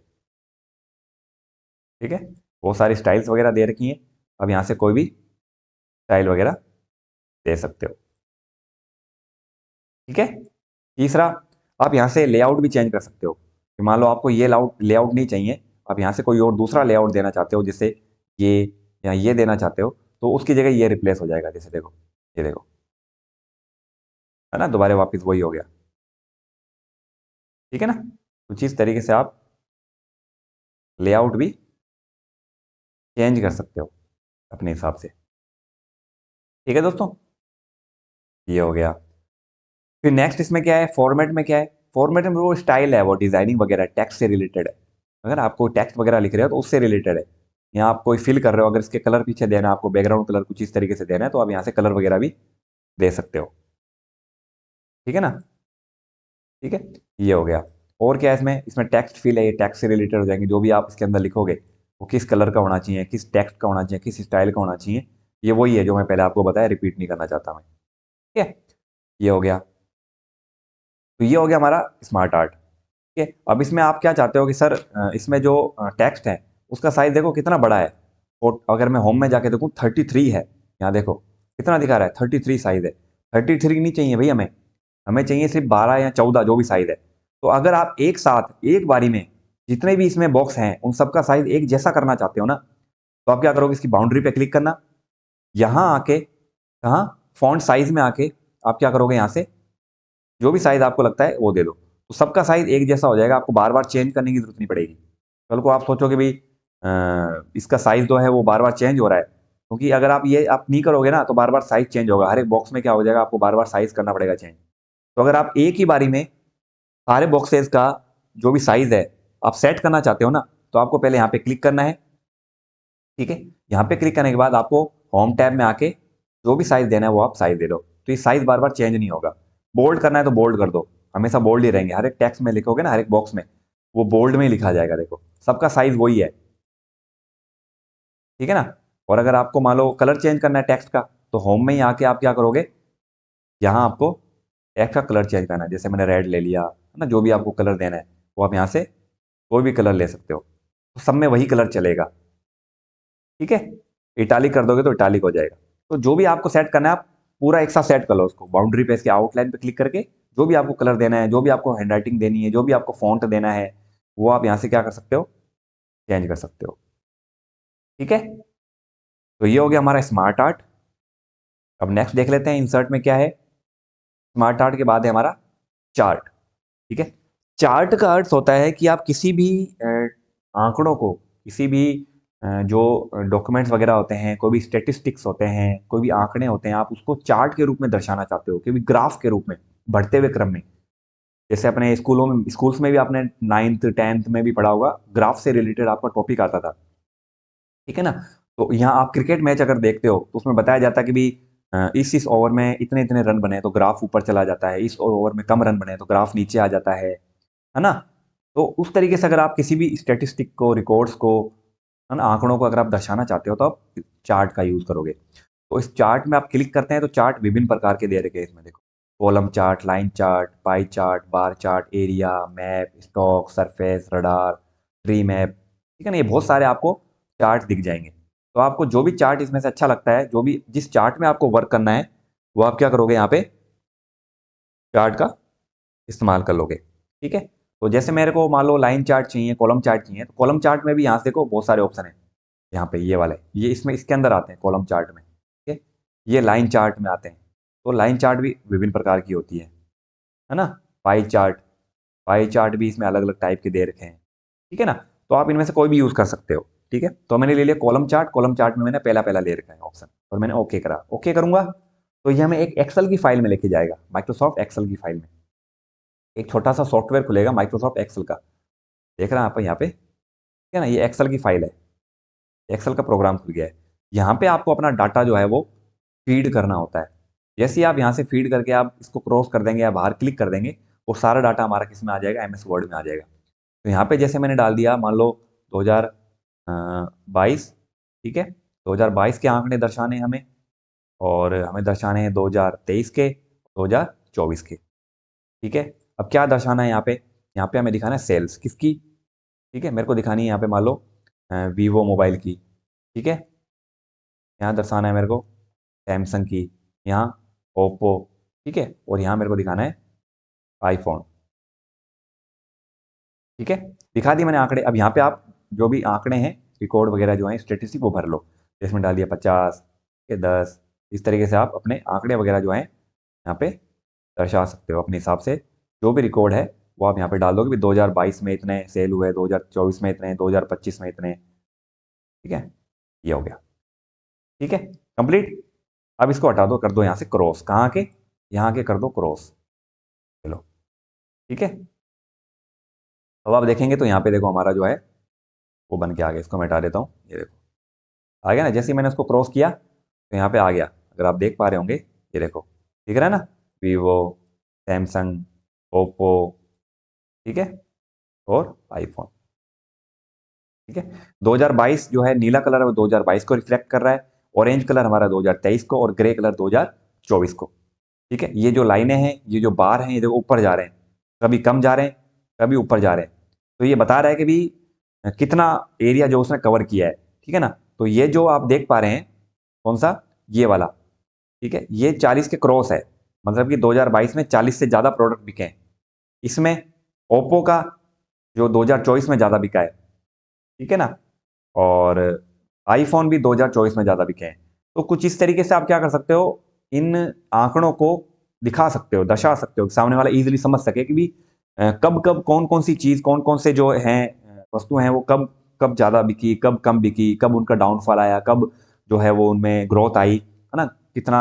ठीक है। बहुत सारी स्टाइल्स वगैरह दे रखी हैं, अब यहाँ से कोई भी स्टाइल वगैरह दे सकते हो, ठीक है। तीसरा, आप यहाँ से लेआउट भी चेंज कर सकते हो। मान लो आपको ये लेआउट नहीं चाहिए, आप यहाँ से कोई और दूसरा लेआउट देना चाहते हो, जैसे ये या ये देना चाहते हो, तो उसकी जगह ये रिप्लेस हो जाएगा। जैसे देखो, ये देखो, है ना, दोबारा वापस वही हो गया, ठीक है ना। कुछ इस तरीके से आप लेआउट भी चेंज कर सकते हो अपने हिसाब से, ठीक है दोस्तों। ये हो गया। फिर नेक्स्ट इसमें क्या है, फॉर्मेट में क्या है? फॉर्मेट में वो स्टाइल है, वो डिजाइनिंग वगैरह टेक्स्ट से रिलेटेड है। अगर आपको टेक्स्ट वगैरह लिख रहे हो तो उससे रिलेटेड है। यहाँ आप कोई फिल कर रहे हो, अगर इसके कलर पीछे देना है, आपको बैकग्राउंड कलर कुछ इस तरीके से देना है, तो आप यहाँ से कलर वगैरह भी दे सकते हो, ठीक है ना। ठीक है, ये हो गया। और क्या है इसमें? इसमें टेक्स्ट फिल है, ये टेक्स्ट से रिलेटेड हो जाएंगे। जो भी आप इसके अंदर लिखोगे वो किस कलर का होना चाहिए, किस टेक्स्ट का होना चाहिए, किस स्टाइल का होना चाहिए, ये वही है जो मैं पहले आपको बताया, रिपीट नहीं करना चाहता मैं, ठीक है। ये हो गया। तो ये हो गया हमारा स्मार्ट आर्ट, ठीक है। अब इसमें आप क्या चाहते हो कि सर इसमें जो टेक्स्ट है उसका साइज देखो कितना बड़ा है। और अगर मैं होम में जाके देखूँ 33 है, यहाँ देखो कितना दिखा रहा है, 33 साइज है। 33 नहीं चाहिए भाई हमें, हमें चाहिए सिर्फ 12 या 14, जो भी साइज है। तो अगर आप एक साथ एक बारी में जितने भी इसमें बॉक्स हैं उन सबका साइज एक जैसा करना चाहते हो ना, तो आप क्या करोगे, इसकी बाउंड्री पे क्लिक करना, यहाँ आके कहाँ, फॉन्ट साइज में आके आप क्या करोगे, यहाँ से जो भी साइज आपको लगता है वो दे दो, तो सबका साइज एक जैसा हो जाएगा, आपको बार बार चेंज करने की जरूरत नहीं पड़ेगी। कल को आप सोचो कि भाई इसका साइज जो है वो बार बार चेंज हो रहा है, क्योंकि अगर आप ये आप नहीं करोगे ना तो बार बार साइज चेंज होगा, हर एक बॉक्स में क्या हो जाएगा, आपको बार बार साइज करना पड़ेगा चेंज। तो अगर आप एक ही बारी में सारे बॉक्सेस का जो भी साइज है आप सेट करना चाहते हो ना, तो आपको पहले यहाँ पे क्लिक करना है, ठीक है। यहाँ पे क्लिक करने के बाद आपको होम टैब में आके जो भी साइज देना है वो आप साइज दे दो, तो ये साइज बार बार चेंज नहीं होगा। बोल्ड करना है तो बोल्ड कर दो, हमेशा बोल्ड ही रहेंगे, हर एक टेक्स्ट में लिखोगे ना, हर एक बॉक्स में वो बोल्ड में ही लिखा जाएगा, देखो सबका साइज वही है, ठीक है ना। और अगर आपको मान लो कलर चेंज करना है टेक्स्ट का, तो होम में ही आके आप क्या करोगे, यहाँ आपको टेक्स्ट का कलर चेंज करना है, जैसे मैंने रेड ले लिया, है ना, जो भी आपको कलर देना है वो आप यहाँ से कोई भी कलर ले सकते हो, तो सब में वही कलर चलेगा, ठीक है। इटालिक कर दोगे तो इटालिक हो जाएगा। तो जो भी आपको सेट करना है आप पूरा एक साथ सेट कर लो उसको, बाउंड्री पे इसके आउटलाइन पे क्लिक करके जो भी आपको कलर देना है, जो भी आपको हैंडराइटिंग देनी है, जो भी आपको फॉन्ट देना है, वो आप यहाँ से क्या कर सकते हो, चेंज कर सकते हो, ठीक है। तो ये हो गया हमारा स्मार्ट आर्ट। अब नेक्स्ट देख लेते हैं इंसर्ट में क्या है। स्मार्ट आर्ट के बाद है हमारा चार्ट, ठीक है। चार्ट का अर्थ होता है कि आप किसी भी आंकड़ों को, किसी भी जो डॉक्यूमेंट्स वगैरह होते हैं, कोई भी स्टेटिस्टिक्स होते हैं, कोई भी आंकड़े होते हैं, आप उसको चार्ट के रूप में दर्शाना चाहते हो, कोई भी ग्राफ के रूप में बढ़ते हुए क्रम में। जैसे अपने स्कूल्स में भी आपने 9th 10th में भी पढ़ा होगा, ग्राफ से रिलेटेड आपका टॉपिक आता था, ठीक है ना। तो यहाँ आप क्रिकेट मैच अगर देखते हो तो उसमें बताया जाता है कि भी इस ओवर में इतने इतने रन बने तो ग्राफ ऊपर चला जाता है, इस ओवर में कम रन बने तो ग्राफ नीचे आ जाता है ना। तो उस तरीके से अगर आप किसी भी स्टेटिस्टिक को, रिकॉर्ड्स को, है ना, आंकड़ों को अगर आप दर्शाना चाहते हो तो आप चार्ट का यूज करोगे। तो इस चार्ट में आप क्लिक करते हैं तो चार्ट विभिन्न प्रकार के दे रखे हैं इसमें, देखो column chart, line chart, pie chart, bar chart, area, map, stock, surface, radar, tree map, ठीक है ना, ये बहुत सारे आपको चार्ट दिख जाएंगे। तो आपको जो भी चार्ट इसमें से अच्छा लगता है, जो भी जिस चार्ट में आपको वर्क करना है, वो आप क्या करोगे, यहाँ पे चार्ट का इस्तेमाल कर लोगे, ठीक है। तो जैसे मेरे को मान लो लाइन चार्ट चाहिए, कॉलम चार्ट चाहिए, तो कॉलम चार्ट में भी यहाँ से देखो बहुत सारे ऑप्शन है, यहाँ पे ये वाले, ये इसमें इसके अंदर आते हैं कॉलम चार्ट में, ठीक है। ये लाइन चार्ट में आते हैं। तो लाइन चार्ट भी विभिन्न प्रकार की होती है ना। पाई चार्ट, पाई चार्ट भी इसमें अलग अलग टाइप के दे रखे हैं, ठीक है ना। तो आप इनमें से कोई भी यूज कर सकते हो, ठीक है। तो मैंने ले लिया कॉलम चार्ट, कॉलम चार्ट में मैंने पहला पहला ले रखा है ऑप्शन, और मैंने ओके करा, ओके करूंगा तो ये हमें एक एक्सेल की फाइल में लेके जाएगा, माइक्रोसॉफ्ट एक्सेल की फाइल में। एक छोटा सा सॉफ्टवेयर खुलेगा माइक्रोसॉफ्ट एक्सेल का, देख रहे हैं आप यहाँ पे, ठीक है ना, ये एक्सेल की फाइल है, एक्सेल का प्रोग्राम खुल गया है। यहाँ पे आपको अपना डाटा जो है वो फीड करना होता है। जैसे ही आप यहाँ से फीड करके आप इसको क्रॉस कर देंगे या बाहर क्लिक कर देंगे, वो सारा डाटा हमारा किस में आ जाएगा, MS वर्ड में आ जाएगा। तो यहाँ पे जैसे मैंने डाल दिया, मान लो 2022, ठीक है, 2022 के आंकड़े दर्शाने हैं हमें, और हमें दर्शाने हैं 2023 के, 2024 के, ठीक है। अब क्या दर्शाना है यहाँ पे हमें दिखाना है सेल्स किसकी, ठीक है, मेरे को दिखानी है यहाँ पे मान लो वीवो मोबाइल की, ठीक है, यहाँ दर्शाना है मेरे को सैमसंग की, यहाँ ओप्पो, ठीक है, और यहाँ मेरे को दिखाना है आईफोन, ठीक है। दिखा दिए मैंने आंकड़े। अब यहाँ पे आप जो भी आंकड़े हैं, रिकॉर्ड वगैरह जो है, स्टेटिस्टिक वो भर लो। इसमें डाल दिया 50 के 10, इस तरीके से आप अपने आंकड़े वगैरह जो हैं यहाँ पे दर्शा सकते हो अपने हिसाब से। जो भी रिकॉर्ड है वो आप यहाँ पे डाल दोगे भी 2022 में इतने सेल हुए, 2024 में इतने, 2025 में इतने, ठीक है, ये हो गया, ठीक है, कंप्लीट। अब इसको हटा दो, कर दो यहाँ से क्रॉस, कहाँ के, यहाँ के कर दो क्रॉस, चलो, ठीक है। अब आप देखेंगे तो यहाँ पे देखो हमारा जो है वो बन के आ गया। इसको मैं हटा देता हूँ, ये देखो आ गया ना। जैसे ही मैंने उसको क्रॉस किया तो यहाँ पे आ गया, अगर आप देख पा रहे होंगे, ये देखो दिख रहा है ना, वीवो, सैमसंग, ओप्पो, ठीक है, और आईफोन, ठीक है। 2022 जो है नीला कलर है वो 2022 को रिफ्लेक्ट कर रहा है, ऑरेंज कलर हमारा 2023 को, और ग्रे कलर 2024 को, ठीक है। ये जो लाइनें हैं, ये जो बार हैं, ये देखो ऊपर जा रहे हैं, कभी कम जा रहे हैं, कभी ऊपर जा रहे हैं। तो ये बता रहा है कि भी कितना एरिया जो उसने कवर किया है, ठीक है ना। तो ये जो आप देख पा रहे हैं, कौन सा, ये वाला, ठीक है, ये 40 के क्रॉस है, मतलब कि 2022 में 40 से ज़्यादा प्रोडक्ट बिके हैं। इसमें ओप्पो का जो 2024 में ज़्यादा बिका है, ठीक है ना, और आईफोन भी 2024 में ज़्यादा बिके हैं। तो कुछ इस तरीके से आप क्या कर सकते हो, इन आंकड़ों को दिखा सकते हो, दर्शा सकते हो, सामने वाला इजीली समझ सके कि भी कब कब कौन कौन सी चीज़, कौन कौन से जो हैं वस्तु हैं वो कब कब ज़्यादा बिकी, कब कम बिकी, कब उनका डाउनफॉल आया, कब जो है वो उनमें ग्रोथ आई, है ना, कितना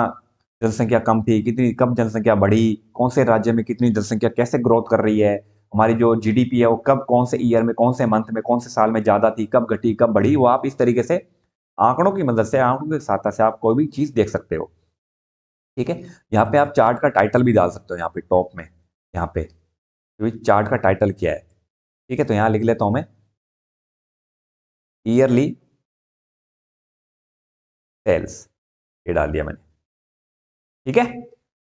जनसंख्या कम थी, कितनी कब जनसंख्या बढ़ी, कौन से राज्य में कितनी जनसंख्या कैसे ग्रोथ कर रही है, हमारी जो जीडीपी है वो कब, कौन से ईयर में, कौन से मंथ में, कौन से साल में ज़्यादा थी, कब घटी, कब बढ़ी, वो आप इस तरीके से आंकड़ों की मदद से, आंकड़ों के सहायता से आप कोई भी चीज़ देख सकते हो, ठीक है। यहाँ पे आप चार्ट का टाइटल भी डाल सकते हो, यहाँ पे टॉप में, यहाँ पे चार्ट का टाइटल क्या है, ठीक है। तो यहाँ लिख लेता हूँ मैं ईयरली सेल्स, ये डाल दिया मैंने, ठीक है।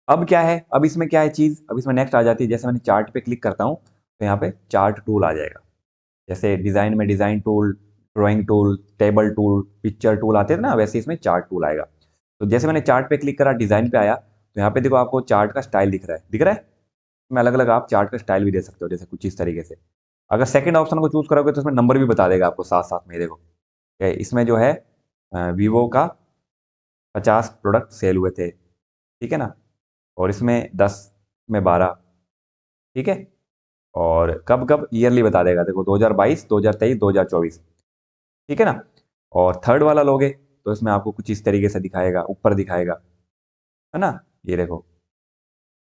अब क्या है, अब इसमें क्या है चीज़, अब इसमें नेक्स्ट आ जाती है। जैसे मैंने चार्ट पे क्लिक करता हूँ तो यहाँ पे चार्ट टूल आ जाएगा। जैसे डिज़ाइन में design tool, drawing tool, table tool, picture tool आते थे ना, वैसे इसमें चार्ट टूल आएगा। तो जैसे मैंने चार्ट पे क्लिक करा, डिज़ाइन पे आया, तो यहाँ पे देखो आपको चार्ट का स्टाइल दिख रहा है, दिख रहा है। इसमें अलग अलग आप चार्ट का स्टाइल भी दे सकते हो, जैसे कुछ इस तरीके से। अगर सेकंड ऑप्शन को चूज करोगे तो इसमें नंबर भी बता देगा आपको साथ साथ में। देखो इसमें जो है वीवो का 50 प्रोडक्ट सेल हुए थे, ठीक है ना, और इसमें 10 में 12, ठीक है, और कब कब ईयरली बता देगा, देखो 2022, 2023, 2024, ठीक है ना। और थर्ड वाला लोगे तो इसमें आपको कुछ इस तरीके से दिखाएगा, ऊपर दिखाएगा, है ना, ये देखो।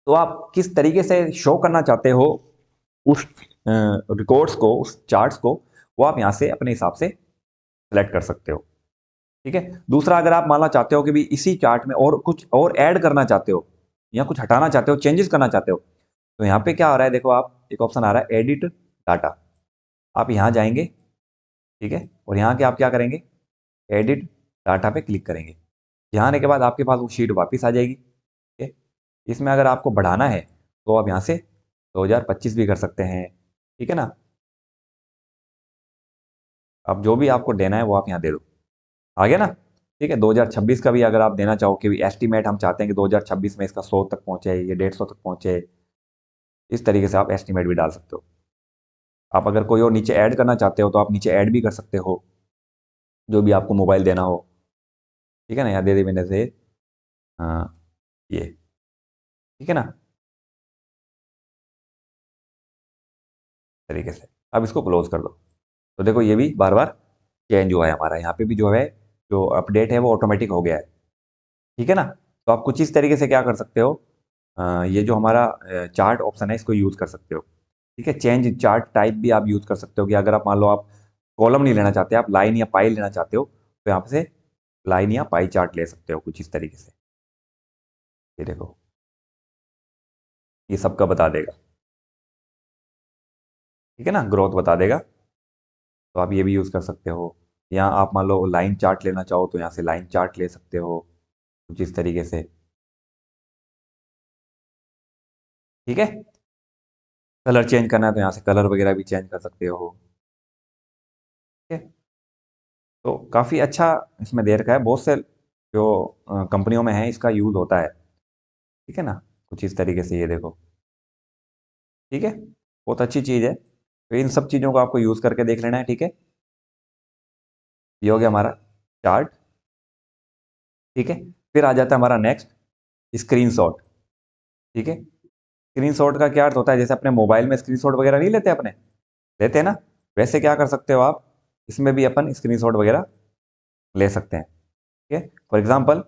तो आप किस तरीके से शो करना चाहते हो उस रिकॉर्ड्स को, उस चार्ट्स को, वो आप यहाँ से अपने हिसाब से सेलेक्ट कर सकते हो, ठीक है। दूसरा, अगर आप मानना चाहते हो कि भी इसी चार्ट में और कुछ और ऐड करना चाहते हो, या कुछ हटाना चाहते हो, चेंजेस करना चाहते हो, तो यहाँ पे क्या आ रहा है, देखो आप एक ऑप्शन आ रहा है एडिट डाटा। आप यहाँ जाएंगे, ठीक है, और यहाँ के आप क्या करेंगे, एडिट डाटा पे क्लिक करेंगे। यहाँ आने के बाद आपके पास वो शीट वापस आ जाएगी, ठीक है। इसमें अगर आपको बढ़ाना है तो आप यहाँ से 2025 भी कर सकते हैं, ठीक है ना। अब जो भी आपको देना है वो आप यहाँ दे दो, आ गया ना, ठीक है। 2026 का भी अगर आप देना चाहो कि एस्टीमेट हम चाहते हैं कि 2026 में इसका 100 तक पहुँचे, ये 150 तक पहुँचे, इस तरीके से आप एस्टीमेट भी डाल सकते हो। आप अगर कोई और नीचे ऐड करना चाहते हो तो आप नीचे ऐड भी कर सकते हो, जो भी आपको मोबाइल देना हो, ठीक है ना। यहाँ दे दी मैंने से हाँ, ये, ठीक है ना, तरीके से। अब इसको क्लोज कर दो। तो देखो ये भी बार बार चेंज हुआ है हमारा, यहाँ पे भी जो है, जो अपडेट है वो ऑटोमेटिक हो गया है, ठीक है ना। तो आप कुछ इस तरीके से क्या कर सकते हो, ये जो हमारा चार्ट ऑप्शन है इसको यूज़ कर सकते हो, ठीक है। चेंज चार्ट टाइप भी आप यूज़ कर सकते हो कि अगर आप मान लो आप कॉलम नहीं लेना चाहते, आप लाइन या पाई लेना चाहते हो, तो यहाँ से लाइन या पाई चार्ट ले सकते हो कुछ इस तरीके से। ये देखो ये सबका बता देगा, ठीक है ना, ग्रोथ बता देगा। तो आप ये भी यूज़ कर सकते हो। या आप मान लो लाइन चार्ट लेना चाहो तो यहाँ से लाइन चार्ट ले सकते हो कुछ इस तरीके से। ठीक है, कलर चेंज करना है तो यहाँ से कलर वगैरह भी चेंज कर सकते हो। ठीक है, तो काफ़ी अच्छा इसमें दे रखा है, बहुत से जो कंपनियों में है इसका यूज़ होता है। ठीक है ना, कुछ इस तरीके से ये देखो। ठीक है, बहुत अच्छी चीज़ है, तो इन सब चीज़ों को आपको यूज़ करके देख लेना है। ठीक है, ये हो गया हमारा चार्ट। ठीक है, फिर आ जाता है हमारा नेक्स्ट स्क्रीनशॉट। ठीक है, स्क्रीनशॉट का क्या अर्थ होता है, जैसे अपने मोबाइल में स्क्रीनशॉट वगैरह नहीं लेते अपने, लेते हैं ना, वैसे क्या कर सकते हो आप, इसमें भी अपन स्क्रीनशॉट वगैरह ले सकते हैं। ठीक है, फॉर एग्जांपल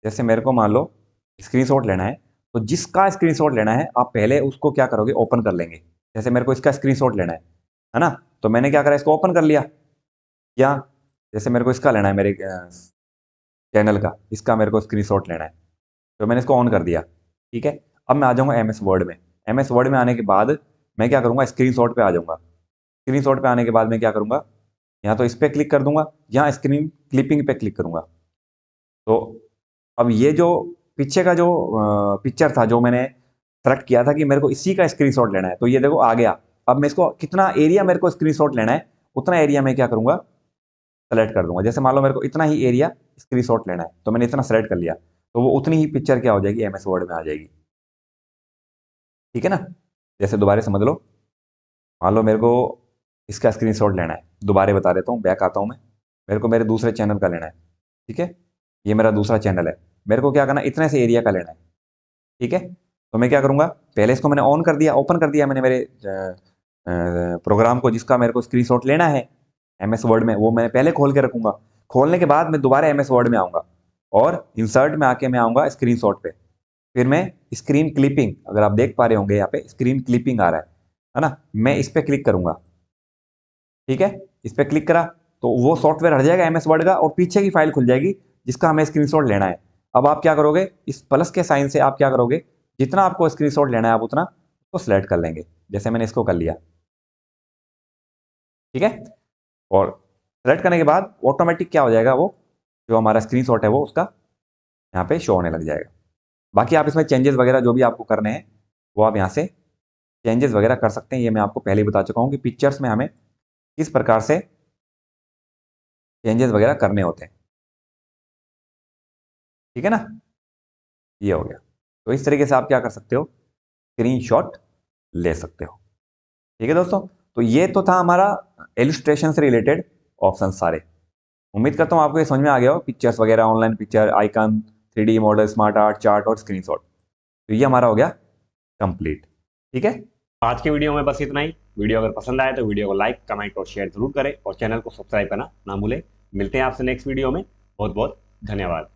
जैसे मेरे को मान लो स्क्रीनशॉट लेना है, तो जिसका स्क्रीनशॉट लेना है आप पहले उसको क्या करोगे, ओपन कर लेंगे। जैसे मेरे को इसका स्क्रीनशॉट लेना है ना, तो मैंने क्या करा, इसको ओपन कर लिया। या जैसे मेरे को इसका लेना है, मेरे चैनल का, इसका मेरे को स्क्रीनशॉट लेना है, तो मैंने इसको ऑन कर दिया। ठीक है, अब मैं आ जाऊंगा एम एस वर्ड में। एम एस वर्ड में आने के बाद मैं क्या करूंगा, स्क्रीनशॉट पे आ जाऊंगा। स्क्रीनशॉट पे आने के बाद मैं क्या करूंगा, यहाँ तो इस पर क्लिक कर दूंगा, यहाँ स्क्रीन क्लिपिंग पे क्लिक करूंगा। तो अब ये जो पीछे का जो पिक्चर था जो मैंने सेलेक्ट किया था कि मेरे को इसी का स्क्रीनशॉट लेना है, तो ये देखो आ गया। अब मैं इसको कितना एरिया मेरे को स्क्रीनशॉट लेना है, उतना एरिया मैं क्या करूंगा, सेलेक्ट कर दूंगा। जैसे मान लो मेरे को इतना ही एरिया स्क्रीनशॉट लेना है, तो मैंने इतना सेलेक्ट कर लिया, तो वो उतनी ही पिक्चर क्या हो जाएगी, एमएस वर्ड में आ जाएगी। ठीक है ना, जैसे दोबारा समझ लो, मान लो मेरे को इसका स्क्रीनशॉट लेना है, दोबारा बता देता हूँ, बैक आता हूँ मैं। मेरे को मेरे दूसरे चैनल का लेना है। ठीक है, ये मेरा दूसरा चैनल है, मेरे को क्या करना है, इतने से एरिया का लेना है। ठीक है, तो मैं क्या करूँगा, पहले इसको मैंने ऑन कर दिया, ओपन कर दिया मैंने मेरे प्रोग्राम को जिसका मेरे को स्क्रीनशॉट लेना है एमएस वर्ड में, वो मैं पहले खोल के रखूंगा। खोलने के बाद मैं दोबारा एमएस वर्ड में आऊँगा और इंसर्ट में आके मैं आऊँगा स्क्रीनशॉट पे। फिर मैं स्क्रीन क्लिपिंग, अगर आप देख पा रहे होंगे यहाँ पे स्क्रीन क्लिपिंग आ रहा है ना, मैं इस पर क्लिक करूँगा। ठीक है, इस पर क्लिक करा तो वो सॉफ्टवेयर हट जाएगा एमएस वर्ड का, और पीछे की फाइल खुल जाएगी जिसका हमें स्क्रीनशॉट लेना है। अब आप क्या करोगे, इस प्लस के साइन से आप क्या करोगे, जितना आपको स्क्रीनशॉट लेना है आप उतना उसको सिलेक्ट कर लेंगे। जैसे मैंने इसको कर लिया। ठीक है, और सेलेक्ट करने के बाद ऑटोमेटिक क्या हो जाएगा, वो जो हमारा स्क्रीनशॉट है वो उसका यहाँ पे शो होने लग जाएगा। बाकी आप इसमें चेंजेस वगैरह जो भी आपको करने हैं वो आप यहाँ से चेंजेस वगैरह कर सकते हैं। ये मैं आपको पहले ही बता चुका हूँ कि पिक्चर्स में हमें किस प्रकार से चेंजेस वगैरह करने होते हैं। ठीक है ना, ये हो गया। तो इस तरीके से आप क्या कर सकते हो, स्क्रीनशॉट ले सकते हो। ठीक है दोस्तों, तो ये तो था हमारा इलस्ट्रेशन से रिलेटेड ऑप्शन सारे। उम्मीद करता हूँ आपको ये समझ में आ गया हो, पिक्चर्स वगैरह, online picture, icon, 3D model, smart art, chart और स्क्रीनशॉट। तो ये हमारा हो गया कंप्लीट। ठीक है, आज के वीडियो में बस इतना ही। वीडियो अगर पसंद आए तो वीडियो को लाइक, कमेंट और शेयर जरूर करें और चैनल को सब्सक्राइब करना ना भूलें। मिलते हैं आपसे नेक्स्ट वीडियो में। बहुत बहुत धन्यवाद।